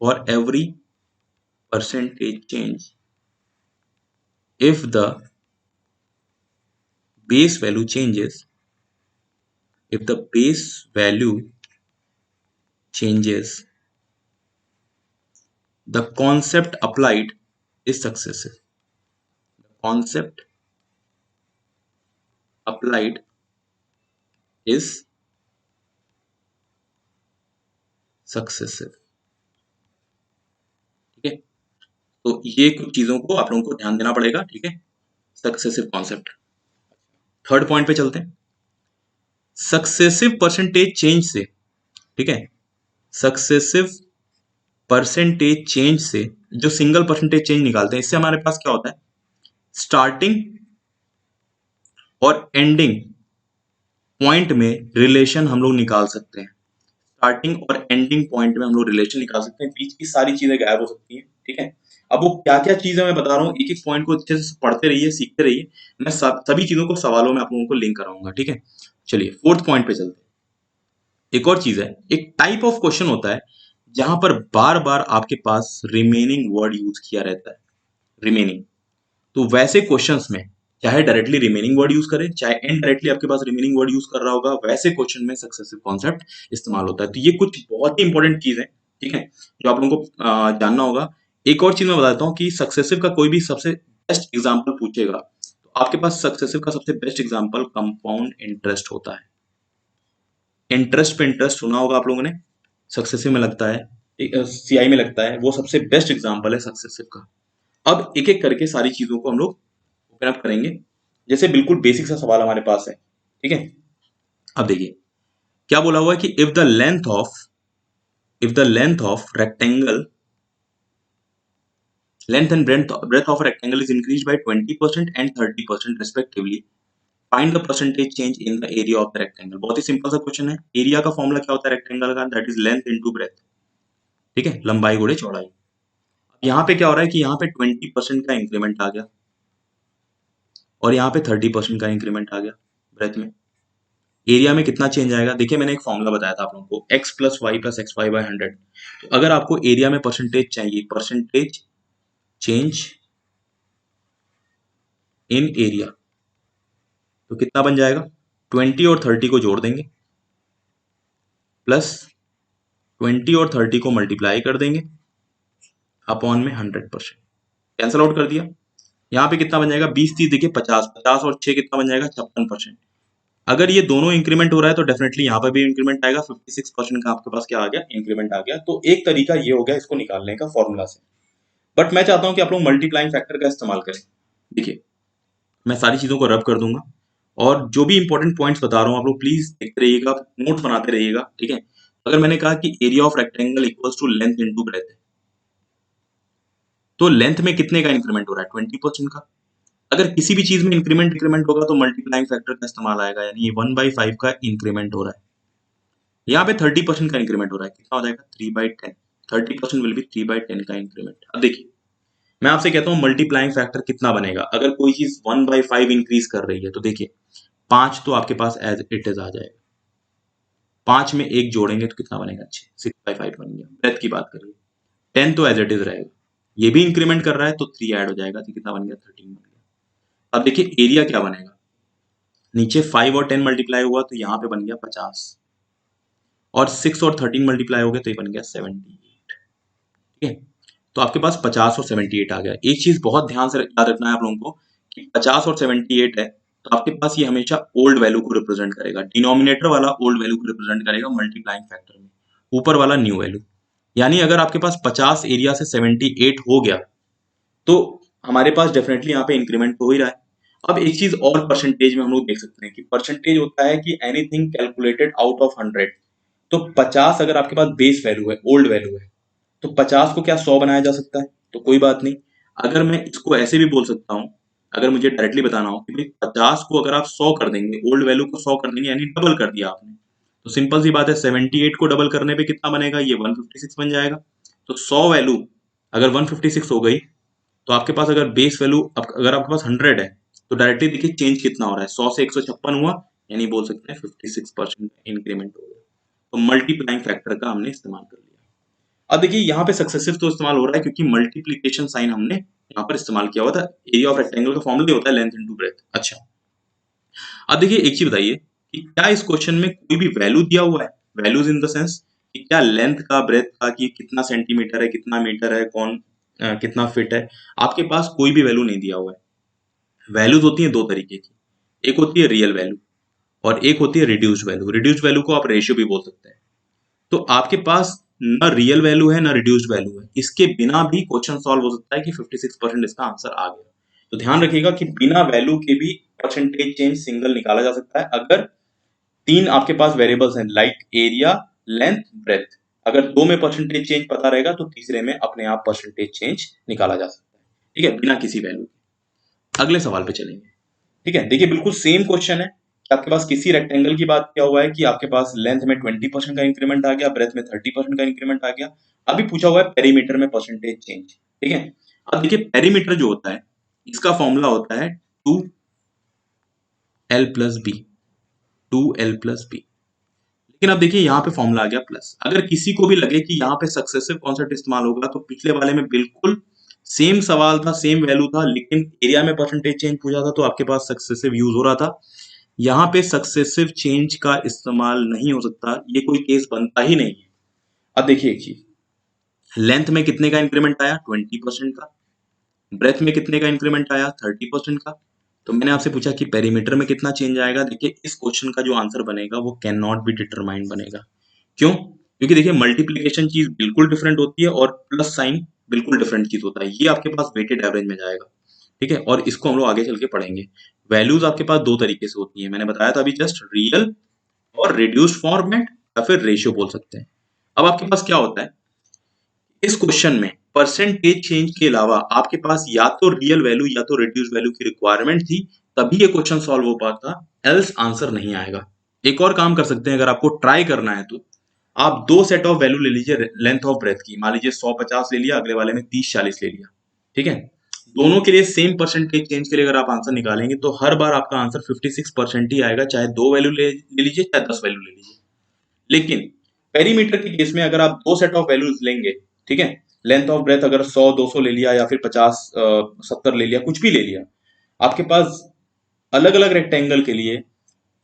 for every percentage change, if the base value changes, if the base value changes, the concept applied is successive. The concept applied is successive. ठीक है, तो ये कुछ चीजों को आप लोगों को ध्यान देना पड़ेगा। ठीक है, सक्सेसिव कॉन्सेप्ट। थर्ड पॉइंट पे चलते हैं। सक्सेसिव परसेंटेज चेंज से, ठीक है, सक्सेसिव परसेंटेज चेंज से जो सिंगल परसेंटेज चेंज निकालते हैं, इससे हमारे पास क्या होता है? स्टार्टिंग और एंडिंग पॉइंट में रिलेशन हम लोग निकाल सकते हैं। स्टार्टिंग और एंडिंग पॉइंट में हम लोग रिलेशन निकाल सकते हैं, बीच की सारी चीजें गायब हो सकती हैं। ठीक है, अब वो क्या क्या चीजें मैं बता रहा हूँ, एक एक पॉइंट को अच्छे से पढ़ते रहिए, सीखते रहिए। मैं सभी चीजों को सवालों में आप लोगों को लिंक कराऊंगा। ठीक है, चलिए फोर्थ पॉइंट पे चलते हैं। एक और चीज है, एक टाइप ऑफ क्वेश्चन होता है जहां पर बार बार आपके पास रिमेनिंग वर्ड यूज किया रहता है, रिमेनिंग। तो वैसे क्वेश्चंस में चाहे डायरेक्टली रिमेनिंग वर्ड यूज करें, चाहे इनडायरेक्टली आपके पास रिमेनिंग वर्ड यूज कर रहा होगा, वैसे क्वेश्चन में सक्सेसिव कॉन्सेप्ट इस्तेमाल होता है। तो ये कुछ बहुत ही इंपॉर्टेंट चीज है, ठीक है, जो आप लोगों को जानना होगा। एक और चीज मैं बताता हूँ कि सक्सेसिव का कोई भी सबसे बेस्ट एग्जाम्पल पूछेगा तो आपके पास सक्सेसिव का सबसे बेस्ट एग्जाम्पल कंपाउंड इंटरेस्ट होता है। इंटरेस्ट पे इंटरेस्ट सुना होगा आप लोगों ने, सक्सेसिव में लगता है, सीआई में लगता है, वो सबसे बेस्ट एग्जाम्पल है सक्सेसिव का। अब एक एक करके सारी चीजों को हम लोग ओपन अप करेंगे। जैसे बिल्कुल बेसिक सा सवाल हमारे पास है, ठीक है। अब देखिए क्या बोला हुआ है कि if the length of rectangle length and breadth of a rectangle is increased by 20% and 30% respectively, find the percentage change in the area of the rectangle। बहुत ही सिंपल सा क्वेश्चन है। एरिया का फॉर्मूला क्या होता है रेक्टेंगल का, that is length into breath, ठीक है, लंबाई गुणे चौड़ाई। यहाँ पे क्या हो रहा है कि यहाँ पे 20% का इंक्रीमेंट आ गया और यहाँ पे 30% का इंक्रीमेंट आ गया ब्रेथ में। एरिया में कितना चेंज आएगा, देखिए मैंने एक फॉर्मूला बताया था आप लोगों को, x plus Y plus X Y by 100। तो अगर आपको एरिया में परसेंटेज चाहिए, परसेंटेज चेंज इन एरिया, तो कितना बन जाएगा, 20 और 30 को जोड़ देंगे प्लस 20 और 30 को मल्टीप्लाई कर देंगे अपॉन में 100%, कैंसल आउट कर दिया। यहाँ पे कितना बन जाएगा, 20 30 देखिए 50, 50 और 6 कितना बन जाएगा 56%। अगर ये दोनों इंक्रीमेंट हो रहा है तो डेफिनेटली यहाँ पर भी इंक्रीमेंट आएगा, 56% का आपके पास क्या आ गया, इंक्रीमेंट आ गया। तो एक तरीका ये हो गया इसको निकालने का फॉर्मूला से। बट मैं चाहता हूं कि आप लोग मल्टीप्लाइंग फैक्टर का इस्तेमाल करें। देखिए मैं सारी चीजों को रब कर दूंगा और जो भी इंपॉर्टेंट पॉइंट्स बता रहा हूं आप लोग प्लीज देखते रहिएगा, नोट बनाते रहिएगा, ठीक है। अगर मैंने कहा कि area of rectangle equals to length into breadth, तो लेंथ में कितने का इंक्रीमेंट हो रहा है, 20% का। अगर किसी भी चीज में इंक्रीमेंट इंक्रीमेंट होगा तो मल्टीप्लाइंग फैक्टर का इस्तेमाल आएगा, यानी 1/5 का इंक्रीमेंट हो रहा है। यहाँ पे 30% का इंक्रीमेंट हो रहा है, कितना हो जाएगा 3/10, 30% विल बी 3/10 का इंक्रीमेंट। अब देखिए मैं आपसे कहता हूँ मल्टीप्लाइंग फैक्टर कितना बनेगा अगर कोई चीज 1/5 इंक्रीज कर रही है, तो देखिए 5 तो आपके पास एज इट इज आ जाएगा, 5 में एक जोड़ेंगे तो कितना बनेगा, 6/5 बन गया। ब्रेथ की बात करिए 10 तो एज इट इज रहेगा, ये भी इंक्रीमेंट कर रहा है तो 3 ऐड हो जाएगा, तो कितना बन गया 13 बन गया। अब देखिए एरिया क्या बनेगा, नीचे 5 और 10 मल्टीप्लाई हुआ तो यहाँ पे बन गया 50 और 6 और 13 मल्टीप्लाई हो गया तो ये बन गया 78, ठीक है। तो आपके पास 50 और 78 आ गया। एक चीज बहुत ध्यान से याद रखना है आप लोगों को कि 50 और 78 है तो आपके पास ये हमेशा ओल्ड वैल्यू को रिप्रेजेंट करेगा, डिनोमिनेटर वाला ओल्ड वैल्यू को रिप्रेजेंट करेगा मल्टीप्लाइंग फैक्टर में, ऊपर वाला न्यू वैल्यू। यानी अगर आपके पास 50 एरिया से 78 हो गया तो हमारे पास डेफिनेटली यहाँ पे इंक्रीमेंट हो ही रहा है। अब एक चीज और परसेंटेज में हम लोग देख सकते हैं कि परसेंटेज होता है कि एनीथिंग कैलकुलेटेड आउट ऑफ 100। तो 50 अगर आपके पास बेस वैल्यू है, ओल्ड वैल्यू है, तो 50 को क्या 100 बनाया जा सकता है, तो कोई बात नहीं। अगर मैं इसको ऐसे भी बोल सकता हूँ, अगर मुझे डायरेक्टली बताना हो कि भाई 50 को अगर आप 100 कर देंगे, ओल्ड वैल्यू को 100 कर देंगे यानी डबल कर दिया आपने, तो सिंपल सी बात है 78 को डबल करने पे कितना बनेगा, ये 156 बन जाएगा। तो 100 वैल्यू अगर 156 हो गई तो आपके पास अगर बेस वैल्यू अगर आपके पास 100 है तो डायरेक्टली देखिए चेंज कितना हो रहा है, 100 से 156 हुआ, यानी बोल सकते हैं 56% इंक्रीमेंट हो गया। तो मल्टीप्लाइंग फैक्टर का हमने इस्तेमाल कर लिया। अब देखिए यहाँ पे सक्सेसिव तो इस्तेमाल हो रहा है क्योंकि मल्टीप्लीकेशन साइन हमने यहाँ पर इस्तेमाल किया हुआ था। एरिया ऑफ रेक्टेंगल का फॉर्मूला होता है लेंथ इनटू ब्रेथ। अच्छा अब देखिए एक चीज बताइए कि क्या इस क्वेश्चन में कोई भी वैल्यू दिया हुआ है, वैल्यूज इन द सेंस कि क्या लेंथ का ब्रेथ का कि कितना सेंटीमीटर है, कितना मीटर है, कौन कितना फिट है, आपके पास कोई भी वैल्यू नहीं दिया हुआ है। वैल्यूज होती है दो तरीके की, एक होती है रियल वैल्यू और एक होती है रिड्यूस्ड वैल्यू। रिड्यूस्ड वैल्यू को आप रेशियो भी बोल सकते हैं। तो आपके पास ना रियल वैल्यू है ना रिड्यूस्ड वैल्यू है, इसके बिना भी क्वेश्चन सॉल्व हो सकता है कि 56% इसका आंसर आ गया। तो ध्यान रखिएगा कि बिना वैल्यू के भी परसेंटेज चेंज सिंगल निकाला जा सकता है अगर तीन आपके पास वेरिएबल्स हैं लाइक एरिया, लेंथ, ब्रेथ। अगर दो में परसेंटेज चेंज पता रहेगा तो तीसरे में अपने आप परसेंटेज चेंज निकाला जा सकता है, ठीक है, बिना किसी वैल्यू के। अगले सवाल पे चलेंगे, ठीक है। देखिए बिल्कुल सेम क्वेश्चन है कि आपके पास किसी रेक्टेंगल की बात क्या हुआ है कि आपके पास लेंथ में 20% का इंक्रीमेंट आ गया, ब्रेथ में 30% का इंक्रीमेंट आ गया। अभी पूछा हुआ है पेरीमीटर में परसेंटेज चेंज, ठीक है। अब देखिए पेरीमीटर जो होता है इसका फॉर्मूला होता है 2l plus B, 2l plus B. लेकिन अब देखिए यहाँ पे फॉर्मूला आ गया प्लस। अगर किसी को भी लगे कि यहाँ पे सक्सेसिव कॉन्सेप्ट इस्तेमाल होगा तो पिछले वाले में बिल्कुल सेम सवाल था, सेम वैल्यू था, लेकिन एरिया में परसेंटेज चेंज पूछा था तो आपके पास सक्सेसिव यूज हो रहा था। यहाँ पे सक्सेसिव चेंज का इस्तेमाल नहीं हो सकता, ये कोई केस बनता ही नहीं है। अब देखिए एक चीज, लेंथ में कितने का इंक्रीमेंट आया? 20% का। ब्रेथ में कितने का इंक्रीमेंट आया? 30% का। तो मैंने आपसे पूछा कि पेरीमीटर में कितना चेंज आएगा। देखिए इस क्वेश्चन का जो आंसर बनेगा वो कैन नॉट बी डिटरमाइंड बनेगा। क्यों? क्योंकि देखिए मल्टीप्लीकेशन चीज बिल्कुल डिफरेंट होती है और प्लस साइन बिल्कुल डिफरेंट चीज होता है। ये आपके पास वेटेड एवरेज में जाएगा, ठीक है, और इसको हम लोग आगे चल के पढ़ेंगे। वैल्यूज आपके पास दो तरीके से होती है, मैंने बताया था अभी जस्ट, रियल और रिड्यूस्ड फॉर्मेट या फिर रेशियो बोल सकते हैं। अब आपके पास क्या होता है इस क्वेश्चन में, परसेंटेज चेंज के अलावा आपके पास या तो रियल वैल्यू या तो रिड्यूस वैल्यू की रिक्वायरमेंट थी, तभी ये क्वेश्चन सॉल्व हो पाता, एल्स आंसर नहीं आएगा। एक और काम कर सकते हैं, अगर आपको ट्राई करना है तो आप दो सेट ऑफ वैल्यू ले लीजिए लेंथ ऑफ ब्रेथ की। मान लीजिए 100-50 ले लिया, अगले वाले में 30-40 ले लिया, ठीक है। दोनों के लिए सेम परसेंटेज चेंज के लिए अगर आप आंसर निकालेंगे तो हर बार आपका आंसर 56% ही आएगा, चाहे दो वैल्यू ले लीजिए चाहे 10 वैल्यू ले लीजिए। लेकिन पेरीमीटर के केस में अगर आप दो सेट ऑफ वैल्यूज लेंगे, ठीक है, लेंथ ऑफ ब्रेथ अगर 100-200 ले लिया या फिर 50-70 ले लिया, कुछ भी ले लिया, आपके पास अलग अलग रेक्टेंगल के लिए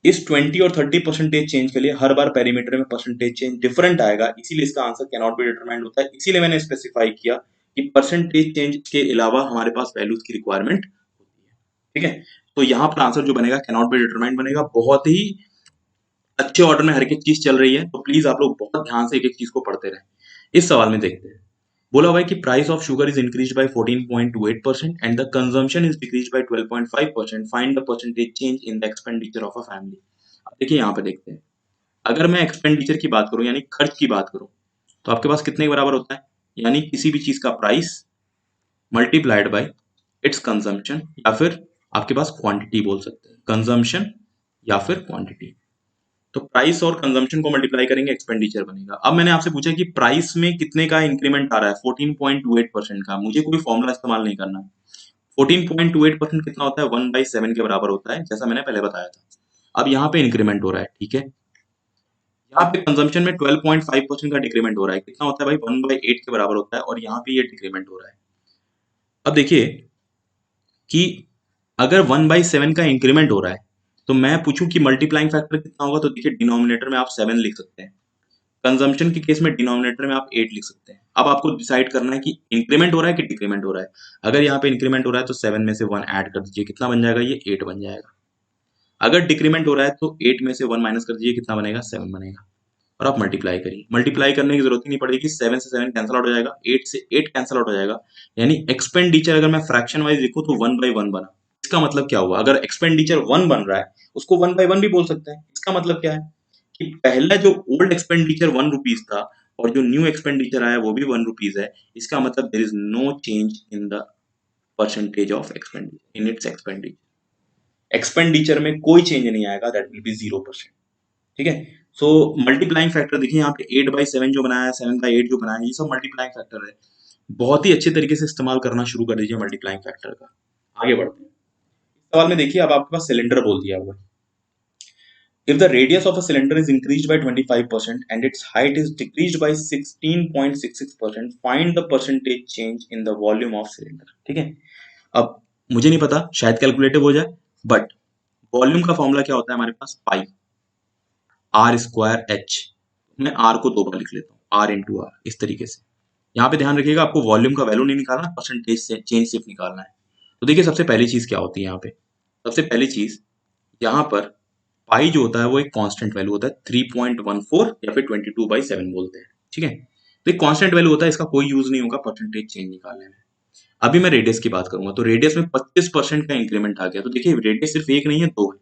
इस 20 और 30% चेंज के लिए हर बार पेरीमीटर में परसेंटेज चेंज डिफरेंट आएगा, इसीलिए इसका answer can not be determined होता है। इसीलिए मैंने स्पेसिफाई किया कि परसेंटेज चेंज के अलावा हमारे पास वैल्यूज की रिक्वायरमेंट होती है, ठीक है। तो यहाँ पर आंसर जो बनेगा कैन नॉट बी डिटरमाइंड बनेगा। बहुत ही अच्छे ऑर्डर में हर एक चीज चल रही है, तो प्लीज आप लोग बहुत ध्यान से एक एक चीज को पढ़ते रहें। इस सवाल में देखते हैं, बोला हुआ है कि price of sugar is increased by 14.28% and the consumption is decreased bye 12.5%, find the percentage change in the expenditure of a family. अब देखिए यहाँ पे देखते हैं, अगर मैं एक्सपेंडिचर की बात करूं यानी खर्च की बात करूं, तो आपके पास कितने के बराबर होता है? यानी किसी भी चीज का price multiplied by it's consumption, या फिर आपके पास क्वांटिटी बोल सकते हैं, कंजम्पशन या फिर क्वांटिटी। तो प्राइस और कंजम्पशन को मल्टीप्लाई करेंगे, एक्सपेंडिचर बनेगा। अब मैंने आपसे पूछा कि प्राइस में कितने का इंक्रीमेंट आ रहा है? 14.28% का। मुझे कोई फॉर्मूला इस्तेमाल नहीं करना है। 14.28% कितना होता है? 1/7 के बराबर होता है, जैसा मैंने पहले बताया था। अब यहाँ पे इंक्रीमेंट हो रहा है, ठीक है। यहाँ पे कंजम्पशन में 12.5% का डिक्रीमेंट हो रहा है, कितना होता है भाई? 1/8 के बराबर होता है, और यहाँ पे ये डिक्रीमेंट हो रहा है। अब देखिए कि अगर 1/7 का इंक्रीमेंट हो रहा है, तो मैं पूछूं कि मल्टीप्लाइंग फैक्टर कितना होगा, तो देखिए डिनोमिनेटर में आप 7 लिख सकते हैं, कंजम्पशन के केस में डिनोमिनेटर में आप 8 लिख सकते हैं। अब आपको डिसाइड करना है कि इंक्रीमेंट हो रहा है कि डिक्रीमेंट हो रहा है। अगर यहाँ पे इंक्रीमेंट हो रहा है तो 7 में से 1 ऐड कर दीजिए, कितना बन जाएगा? ये 8 बन जाएगा। अगर डिक्रीमेंट हो रहा है तो 8 में से 1 माइनस कर दीजिए, कितना बनेगा? 7 बनेगा। और आप मल्टीप्लाई करिए, मल्टीप्लाई करने की जरूरत ही नहीं पड़ेगी, 7 से 7 कैंसिल आउट हो जाएगा, 8 से 8 कैंसिल आउट हो जाएगा। यानी एक्सपेंडिचर अगर मैं फ्रैक्शन वाइज लिखूं तो 1/1 बना। इसका मतलब क्या हुआ? अगर एक्सपेंडिचर 1 बन रहा है उसको 1/1 भी बोल सकते हैं। इसका मतलब क्या है कि पहला जो ओल्ड एक्सपेंडिचर 1 रुपीज था और जो न्यू एक्सपेंडिचर आया वो भी 1 रुपीज है। इसका मतलब there is no change in the percentage of expenditure in its expenditure. Expenditure में कोई चेंज नहीं आएगा, दैट विल बी 0%, ठीक है। सो मल्टीप्लाइंग फैक्टर देखिए यहाँ पे 8/7 जो बनाया है, 7/8 जो बनाया है, ये सब मल्टीप्लाइंग फैक्टर है। बहुत ही अच्छे तरीके से इस्तेमाल करना शुरू कर दीजिए मल्टीप्लाइंग फैक्टर का। आगे बढ़ते हैं, सवाल में देखिए, अब आपके पास सिलेंडर बोल दिया हुआ है। If the radius of a cylinder is increased by 25% and its height is decreased by 16.66%, find the percentage change in the volume of cylinder, ठीक है। अब मुझे नहीं पता, शायद कैलकुलेटिव हो जाए, बट वॉल्यूम का फॉर्मूला क्या होता है हमारे पास? पाई r²h। मैं r को दो बार लिख लेता हूँ, r×r, इस तरीके से। यहाँ पे ध्यान रखिएगा, आपको वॉल्यूम का वैल्यू नहीं निकालना, परसेंटेज से चेंज सिर्फ निकालना है। तो देखिए सबसे पहली चीज क्या होती है यहाँ पे, सबसे पहली चीज यहाँ पर पाई जो होता है वो एक कांस्टेंट वैल्यू होता है, 3.14 या फिर 22/7 बोलते हैं, ठीक है। तो एक कांस्टेंट वैल्यू होता है, इसका कोई यूज नहीं होगा परसेंटेज चेंज निकालने में। अभी मैं रेडियस की बात करूंगा, तो रेडियस में 25% का इंक्रीमेंट आ गया। तो देखिए रेडियस सिर्फ एक नहीं है, दो है।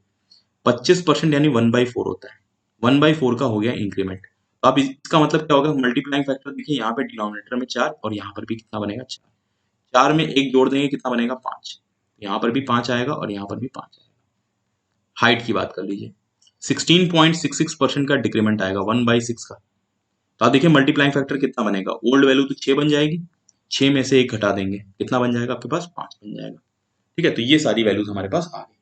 25% यानी 1/4 होता है, 1/4 का हो गया इंक्रीमेंट। तो अब इसका मतलब क्या होगा? मल्टीप्लाइंग फैक्टर देखिए यहाँ पे डिनोमिनेटर में 4 और यहाँ पर भी कितना बनेगा? 4। 4 में एक जोड़ देंगे, कितना बनेगा? 5। यहाँ पर भी 5 आएगा और यहाँ पर भी 5 आएगा। हाइट की बात कर लीजिए, 16.66% का डिक्रीमेंट आएगा 1/6 का। तो आप देखिए मल्टीप्लाइंग फैक्टर कितना बनेगा? ओल्ड वैल्यू तो 6 बन जाएगी, 6 में से 1 घटा देंगे, कितना बन जाएगा आपके पास? 5 बन जाएगा, ठीक है। तो ये सारी वैल्यूज हमारे पास आ गई।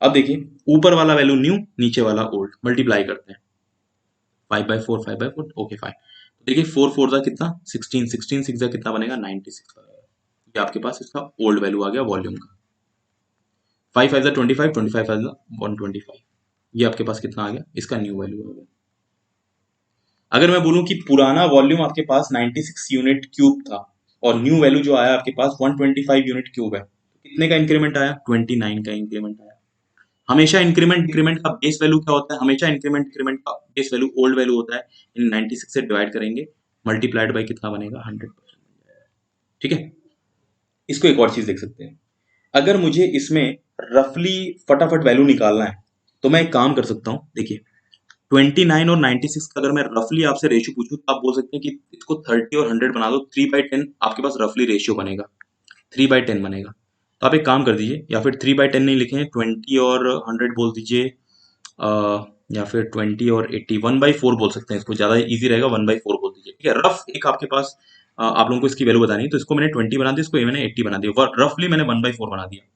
अब देखिए ऊपर वाला वैल्यू न्यू, नीचे वाला ओल्ड, मल्टीप्लाई करते हैं। 5/4 ओके फाइन। तो देखिए 4 4 का कितना 16, 16 6 का कितना बनेगा 96 बनेगा। ये आपके पास इसका ओल्ड वैल्यू आ गया वॉल्यूम का। 5 5 25, 25 5 125। ये आपके पास कितना आ गया इसका न्यू वैल्यू आ गया। अगर मैं बोलूं कि पुराना वॉल्यूम आपके पास 96 यूनिट क्यूब था और न्यू वैल्यू जो आया आपके पास 125 यूनिट क्यूब है, तो कितने का इंक्रीमेंट आया 29 का इंक्रीमेंट आया। हमेशा इंक्रीमेंट डिक्रीमेंट का बेस वैल्यू क्या होता है, हमेशा इंक्रीमेंट डिक्रीमेंट का बेस वैल्यू ओल्ड वैल्यू होता है। इन 96 से डिवाइड करेंगे, मल्टीप्लाइड बाय कितना बनेगा 100%। ठीक है, इसको एक और चीज देख सकते हैं। अगर मुझे इसमें रफली फटाफट वैल्यू निकालना है तो मैं एक काम कर सकता हूँ। देखिए 29 और 96 का अगर मैं रफली आपसे रेशियो पूछूं तो आप बोल सकते हैं कि इसको 30 और 100 बना दो, 3/10 आपके पास रफली रेशियो बनेगा, 3/10 बनेगा। तो आप एक काम कर दीजिए, या फिर 3/10 नहीं लिखें, 20 और 100 बोल दीजिए, या फिर 20 और 80, 1/4 बोल सकते हैं, इसको ज्यादा इजी रहेगा, 1/4 बोल दीजिए। ठीक है, रफ एक आपके पास आप लोगों को इसकी वैल्यू बतानी है, तो इसको मैंने 20 बना दिया, इसको मैंने 80 बना दिया, रफली मैंने 1/4 बना दिया।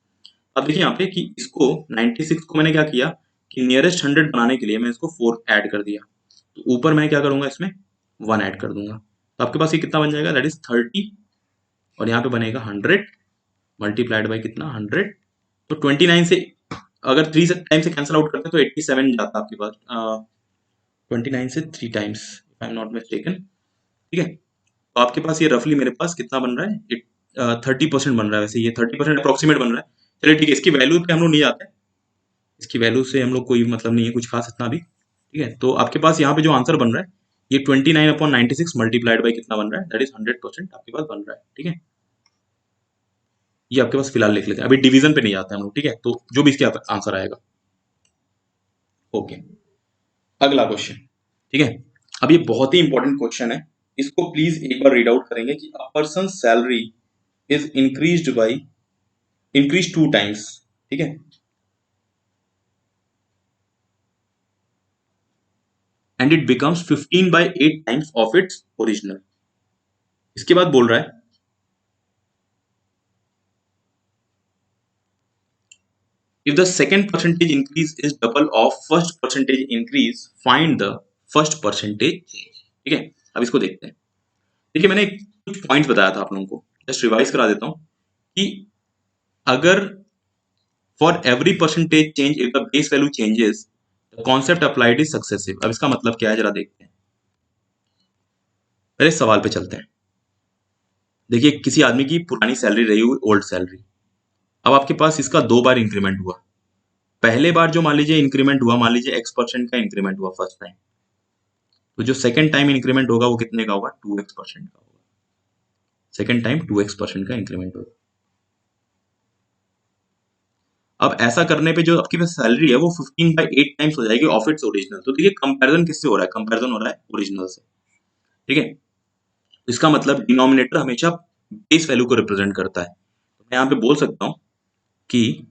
अब देखिए यहाँ पे कि इसको 96 को मैंने क्या किया कि नियरेस्ट 100 बनाने के लिए मैं इसको 4 ऐड कर दिया, तो ऊपर मैं क्या करूंगा इसमें 1 ऐड कर दूंगा, तो आपके पास ये कितना बन जाएगा दैट इज 30, और यहाँ पे बनेगा 100 मल्टीप्लाइड बाई कितना 100। तो 29 से अगर 3 से टाइम से कैंसिल आउट करते हैं तो 87 जाता है आपके पास, 29 से 3 times if I am not mistaken. ठीक है, तो आपके पास ये रफली मेरे पास कितना बन रहा है 30% बन रहा है, वैसे ये 30% अप्रोक्सीमेट बन रहा है। चलिए ठीक है, इसकी वैल्यू पे हम लोग नहीं जाते, इसकी वैल्यू से हम लोग कोई मतलब नहीं है कुछ खास इतना भी। ठीक है, तो आपके पास यहाँ पे जो आंसर बन रहा है ये 29/96 मल्टीप्लाइड बाई कितना बन रहा है दैट इज 100% आपके पास बन रहा है। ठीक है, ये आपके पास फिलहाल लिख लेते हैं, अभी डिवीजन पे नहीं जाते हम लोग। ठीक है, तो जो भी इसके आंसर आएगा। ओके, अगला क्वेश्चन। ठीक है, अब ये बहुत ही इंपॉर्टेंट क्वेश्चन है, इसको प्लीज एक बार रीड आउट करेंगे कि a person salary is increase 2 times. ठीक है, and it becomes 15/8 times of its original. इसके बाद बोल रहा है if the second percentage increase is double of first percentage increase, find the first percentage change। ठीक है, अब इसको देखते हैं। देखिए मैंने कुछ पॉइंट्स बताया था आप लोगों को, जस्ट रिवाइज करा देता हूं कि अगर for every percentage change if the base value changes the concept applied is successive. अब इसका मतलब क्या है जरा देखते हैं, पहले सवाल पे चलते हैं। देखिए किसी आदमी की पुरानी सैलरी रही हुई ओल्ड सैलरी, अब आपके पास इसका 2 बार इंक्रीमेंट हुआ। पहले बार जो मान लीजिए इंक्रीमेंट हुआ, मान लीजिए X% का इंक्रीमेंट हुआ फर्स्ट टाइम, तो जो सेकंड टाइम इंक्रीमेंट होगा वो कितने का होगा 2x% का होगा। सेकंड टाइम 2x% का इंक्रीमेंट होगा। अब ऐसा करने पे जो आपकी सैलरी है वो 15/8 टाइम्स हो जाएगी ऑफ इट्स ओरिजिनल। तो देखिए कंपैरिजन किससे हो रहा है, कंपैरिजन हो रहा है ओरिजिनल से। ठीक है, इसका मतलब डिनोमिनेटर हमेशा बेस वैल्यू को रिप्रेजेंट करता है। तो मैं यहाँ पे बोल सकता हूं कि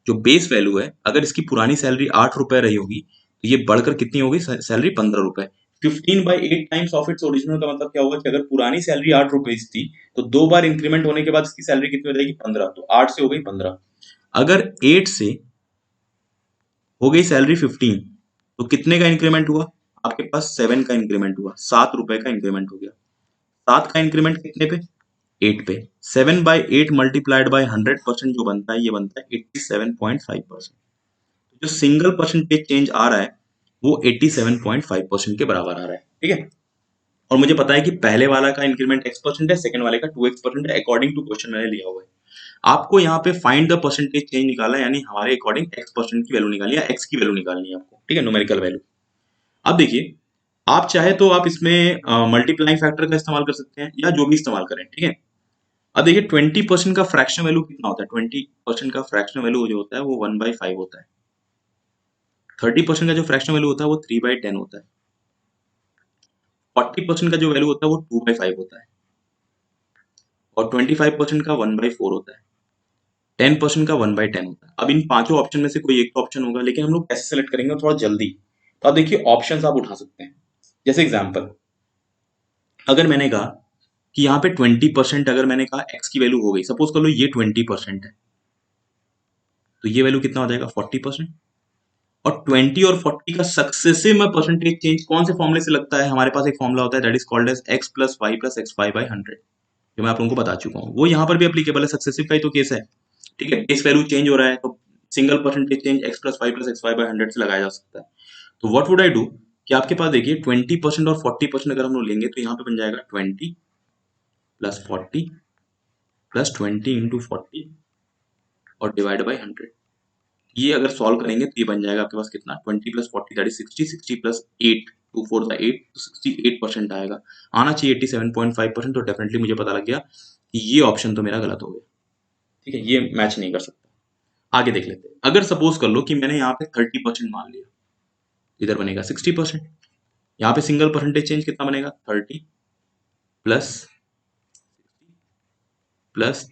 जो बेस वैल्यू है, अगर इसकी पुरानी सैलरी 8 रुपए रही होगी तो ये बढ़कर कितनी होगी सैलरी 15 रुपए। 15/8 टाइम्स ऑफ इट्स ओरिजिनल का मतलब क्या होगा कि अगर पुरानी सैलरी 8 रुपए थी तो 2 बार इंक्रीमेंट होने के बाद इसकी सैलरी कितनी हो जाएगी 15, तो 8 से हो गई 15। अगर 8 से हो गई सैलरी 15 तो कितने का इंक्रीमेंट हुआ आपके पास 7 का इंक्रीमेंट हुआ, 7 रुपए का इंक्रीमेंट हो गया। 7 का इंक्रीमेंट कितने पे 8 पे। 7/8 मल्टीप्लाइड बाय 100% जो बनता है ये बनता है 87.5%। जो सिंगल परसेंटेज चेंज आ रहा है वो 87.5% के बराबर आ रहा है। ठीक है, और मुझे पता है कि पहले वाला का इंक्रीमेंट x% है, सेकंड वाले का 2x% है, अकॉर्डिंग टू क्वेश्चन मैंने लिया हुआ है। आपको यहाँ पे फाइंड द परसेंटेज चेंज निकाला है, यानी हमारे अकॉर्डिंग x% की वैल्यू निकालनी है, x की वैल्यू निकालनी है आपको। ठीक है, न्यूमेरिकल वैल्यू। अब देखिए आप चाहे तो आप इसमें मल्टीप्लाइंग फैक्टर का इस्तेमाल कर सकते हैं या जो भी इस्तेमाल करें। ठीक है, अब देखिए 20% का फ्रैक्शन वैल्यू कितना होता है, 20% का फ्रैक्शन वैल्यू जो होता है वो 1/5 होता है। 30% का जो फ्रैक्शन वैल्यू होता है वो 3/10 होता है। 40% का जो वैल्यू होता है वो 2/5 होता है, और 25% का 1/4 होता है। 10% का 1/10 होता है। अब इन पांचों ऑप्शन में से कोई एक तो ऑप्शन होगा, लेकिन हम लोग कैसे सेलेक्ट करेंगे थोड़ा जल्दी। तो आप देखिए ऑप्शन आप उठा सकते हैं। जैसे एग्जाम्पल, अगर मैंने कहा कि यहाँ पे 20% अगर मैंने कहा x की वैल्यू हो गई, सपोज कर लो ये 20% है, तो ये वैल्यू कितना हो जाएगा 40%। और 20 और 40 का सक्सेसिव में परसेंटेज चेंज कौन से फॉर्मूले से लगता है, हमारे पास एक फॉर्मूला होता है that is called as x plus Y plus X Y by 100, जो मैं आप लोगों को बता चुका हूँ। वो यहाँ पर भी एप्लीकेबल है, सक्सेसिव का ही तो केस है। ठीक है, केस वैल्यू चेंज हो रहा है तो single percentage change x plus Y plus X Y by 100 से लगाया जा सकता है। तो व्हाट वुड आई डू कि आपके पास देखिए 20% और 40% अगर हम लोग लेंगे तो यहाँ पे बन जाएगा 20 प्लस 40 प्लस 20 इंटू 40 और डिवाइड बाई 100। ये अगर सॉल्व करेंगे तो ये बन जाएगा आपके पास कितना 20 प्लस 40 दैट इज 60, 60 प्लस 8 2 4 8 तो 68% आएगा। आना चाहिए 87.5%। तो डेफिनेटली मुझे पता लग गया कि ये ऑप्शन तो मेरा गलत हो गया। ठीक है, ये मैच नहीं कर सकता। आगे देख लेते हैं। अगर सपोज कर लो कि मैंने यहाँ पे 30% मान लिया, इधर बनेगा 60%। यहाँ पे सिंगल परसेंटेज चेंज कितना बनेगा 30 प्लस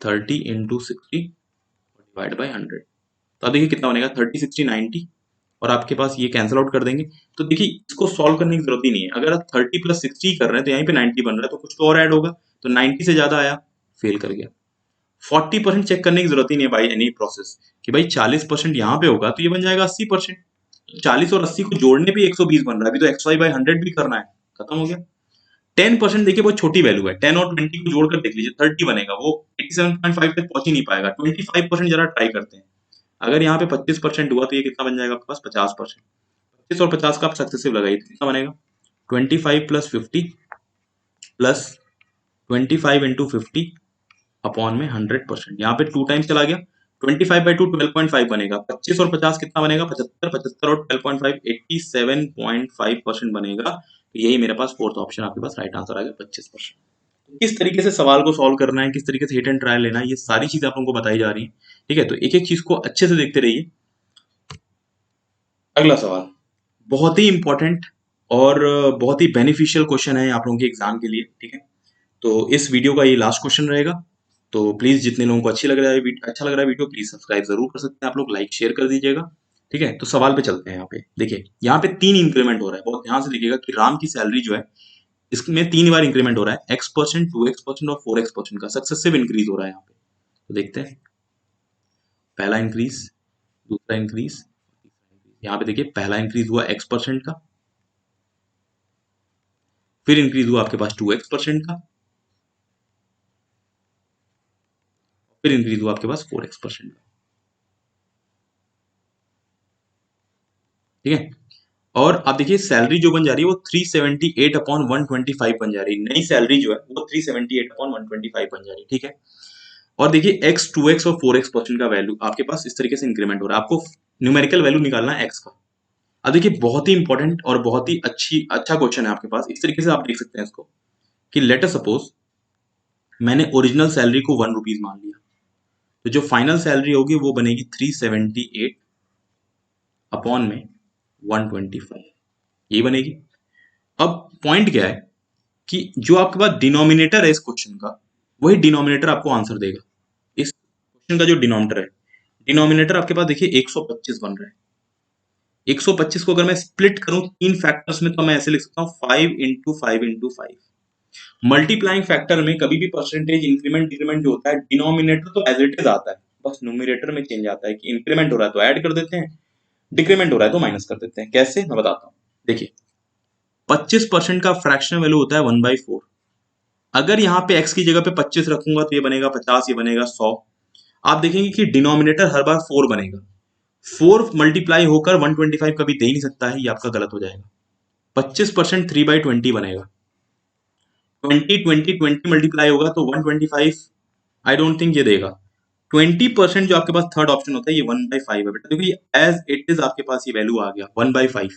30 इंटू 60 डिवाइड बाई 100। तो अब देखिए कितना बनेगा 30 60 90 और आपके पास ये कैंसिल आउट कर देंगे। तो देखिए इसको सॉल्व करने की जरूरत ही नहीं है। अगर आप 30 प्लस 60 कर रहे हैं तो यहीं पे 90 बन रहा है, तो कुछ तो और ऐड होगा। तो 90 से ज्यादा आया, फेल कर गया। 40% चेक करने की जरूरत ही नहीं है बाई एनी प्रोसेस कि भाई 40% यहाँ पे होगा तो ये बन जाएगा 80%। 40 और 80 को जोड़ने पे 120 बन रहा है, अभी तो एक्स वाई बाई 100 भी करना है, खत्म हो गया। 10% देखिए बहुत छोटी वैल्यू है, 10 और 20 को जोड़कर देख लीजिए 30 बनेगा, वो 87.5 तक पहुंच ही नहीं पाएगा। 25% जरा ट्राई करते हैं। अगर यहाँ पे 25% हुआ तो ये कितना बन जाएगा आपके पास 50%। 25 और 50 का आप सक्सेसिव लगाइए तो कितना बनेगा 25 प्लस 50 प्लस 25 इंटू 50 अपॉन में 100%। यहाँ पे 2 टाइम्स चला गया, 25 बाई 2 12.5 बनेगा। 25 और 50 कितना बनेगा 75, 75 और 12.5 87.5% बनेगा। तो यही मेरे पास फोर्थ ऑप्शन आपके पास राइट आंसर आ गया 25%। किस तरीके से सवाल को सॉल्व करना है, किस तरीके से हिट एंड ट्रायल लेना है, ये सारी चीजें आप लोगों को बताई जा रही है। ठीक है, तो एक एक चीज को अच्छे से देखते रहिए। अगला सवाल बहुत ही इंपॉर्टेंट और बहुत ही बेनिफिशियल क्वेश्चन है आप लोगों के एग्जाम के लिए। ठीक है, तो इस वीडियो का ये लास्ट क्वेश्चन रहेगा। तो प्लीज जितने लोगों को अच्छा लग रहा है वीडियो, प्लीज सब्सक्राइब जरूर कर सकते हैं आप लोग, लाइक शेयर कर दीजिएगा। ठीक है, तो सवाल पे चलते हैं। यहाँ पे देखिए, यहाँ पे 3 इंक्रीमेंट हो रहा है, बहुत ध्यान से देखिएगा कि राम की सैलरी जो है इसमें 3 बार इंक्रीमेंट हो रहा है, x%, 2x% और 4x% का सक्सेसिव इंक्रीज हो रहा है यहाँ पे। तो देखते हैं, पहला इंक्रीज, दूसरा इंक्रीज, यहाँ पे देखिए पहला इंक्रीज हुआ x% का, फिर इंक्रीज हुआ आपके पास 2x% का, फिर इंक्रीज हुआ आपके पास 4x% का। ठीक है, और आप देखिए सैलरी जो बन जा रही है वो 378 अपॉन 125 बन जा रही है। नई सैलरी जो है वो 378 अपॉन 125 बन जा रही है। ठीक है, और देखिए x 2x और 4x% का वैल्यू आपके पास इस तरीके से इंक्रीमेंट हो रहा है। आपको न्यूमेरिकल वैल्यू निकालना है x का। अब देखिए बहुत ही इंपॉर्टेंट और बहुत ही अच्छा क्वेश्चन है आपके पास। इस तरीके से आप देख सकते हैं इसको कि लेट अस सपोज मैंने ओरिजिनल सैलरी को 1 रुपीज मान लिया, तो जो फाइनल सैलरी होगी वो बनेगी 378 अपॉन में 125, ये बनेगी। अब पॉइंट क्या है कि जो आपके पास डिनोमिनेटर है इस क्वेश्चन का, वही डिनोमिनेटर आपको आंसर देगा। इस क्वेश्चन का जो डिनोमिनेटर आपके पास देखिए 125 बन रहा है। 125 को अगर मैं स्प्लिट करूं 3 फैक्टर्स में तो मैं ऐसे लिख सकता हूं 5 इंटू 5 इंटू 5। मल्टीप्लाइंग फैक्टर में कभी भी परसेंटेज इंक्रीमेंट डिक्रीमेंट जो होता है, डिनोमिनेटर तो एज इट इज आता है, बस न्यूमरेटर में चेंज आता है कि इंक्रीमेंट हो रहा है तो ऐड कर देते हैं, डिक्रीमेंट हो रहा है तो माइनस कर देते हैं। कैसे, मैं बताता हूं। देखिए 25% का फ्रैक्शनल वैल्यू होता है 1/4। अगर यहाँ पे x की जगह पे 25 रखूंगा तो ये बनेगा 50, ये बनेगा 100। आप देखेंगे कि डिनोमिनेटर हर बार 4 बनेगा। 4 मल्टीप्लाई होकर 125 कभी दे ही नहीं सकता है, ये आपका गलत हो जाएगा। 25% 3/20 बनेगा। 20 मल्टीप्लाई होगा तो 125 आई डोंट थिंक ये देगा। 20% जो आपके पास थर्ड ऑप्शन होता है ये 1/5 है बेटा। देखो ये एज इट इज आपके पास ये वैल्यू आ गया 1/5।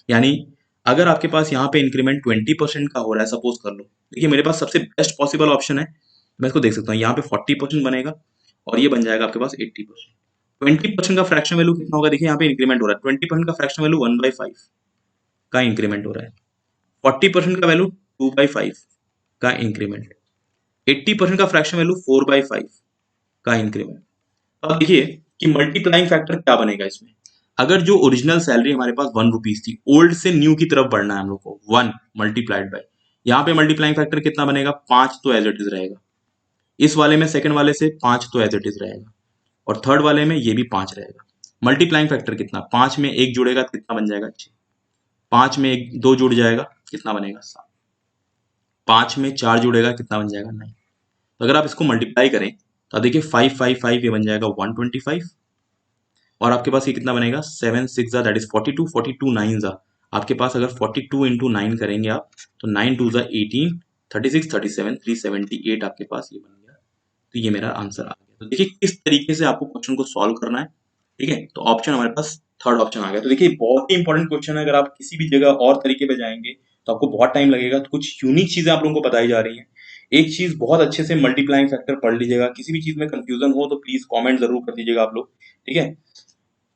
यानी अगर आपके पास यहाँ पे इंक्रीमेंट 20% का हो रहा है, सपोज कर लो, देखिए मेरे पास सबसे बेस्ट पॉसिबल ऑप्शन है, मैं इसको देख सकता हूँ। यहाँ पे 40% बनेगा और ये बन जाएगा आपके पास 80%। 20% का फ्रैक्शन वैल्यू कितना होगा, देखिए यहाँ पे इंक्रीमेंट हो रहा है, 20% का फ्रैक्शन वैल्यू 1/5 का इंक्रीमेंट हो रहा है। 40% का वैल्यू 2/5 का इंक्रीमेंट, 80% का फ्रैक्शन वैल्यू 4/5 का इंक्रीमेंट। अब देखिए कि मल्टीप्लाइंग फैक्टर क्या बनेगा इसमें। अगर जो ओरिजिनल सैलरी हमारे पास 1 रुपीज थी, ओल्ड से न्यू की तरफ बढ़ना है हम लोग को, 1 मल्टीप्लाइड बाय, यहाँ पे मल्टीप्लाइंग फैक्टर कितना बनेगा 5, तो एज इट इज रहेगा। इस वाले में सेकंड वाले से 5 तो एज इट इज रहेगा। और थर्ड वाले में ये भी 5 रहेगा। मल्टीप्लाइंग फैक्टर कितना, 5 में 1 जुड़ेगा तो कितना बन जाएगा 6, 5 में 2 जुड़ जाएगा कितना बनेगा 7, 5 में 4 जुड़ेगा कितना बन जाएगा 9। तो अगर आप इसको मल्टीप्लाई करें तो आप देखिए 5 ये बन जाएगा 125, और आपके पास ये कितना बनेगा 7 6 दैट इज 42, 42 9 आपके पास अगर 42 इंटू 9 करेंगे आप तो 9 2 18, 36 37 378 आपके पास ये बन गया। तो ये मेरा आंसर आ गया। तो देखिए किस तरीके से आपको क्वेश्चन को सॉल्व करना है, ठीक है। तो ऑप्शन हमारे पास थर्ड ऑप्शन आ गया। तो देखिए बहुत ही इंपॉर्टेंट क्वेश्चन है, अगर आप किसी भी जगह और तरीके पे जाएंगे तो आपको बहुत टाइम लगेगा। तो कुछ यूनिक चीजें आप लोगों को बताई जा रही हैं। एक चीज बहुत अच्छे से मल्टीप्लाइंग फैक्टर पढ़ लीजिएगा, किसी भी चीज में कंफ्यूजन हो तो प्लीज कमेंट जरूर कर दीजिएगा आप लोग, ठीक है।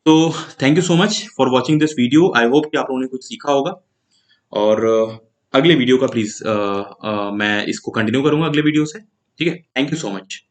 तो thank you so much for watching this video. I hope कि आप लोगों ने कुछ सीखा होगा, और अगले वीडियो का प्लीज मैं इसको कंटिन्यू करूंगा अगले वीडियो से, ठीक है। Thank you so much.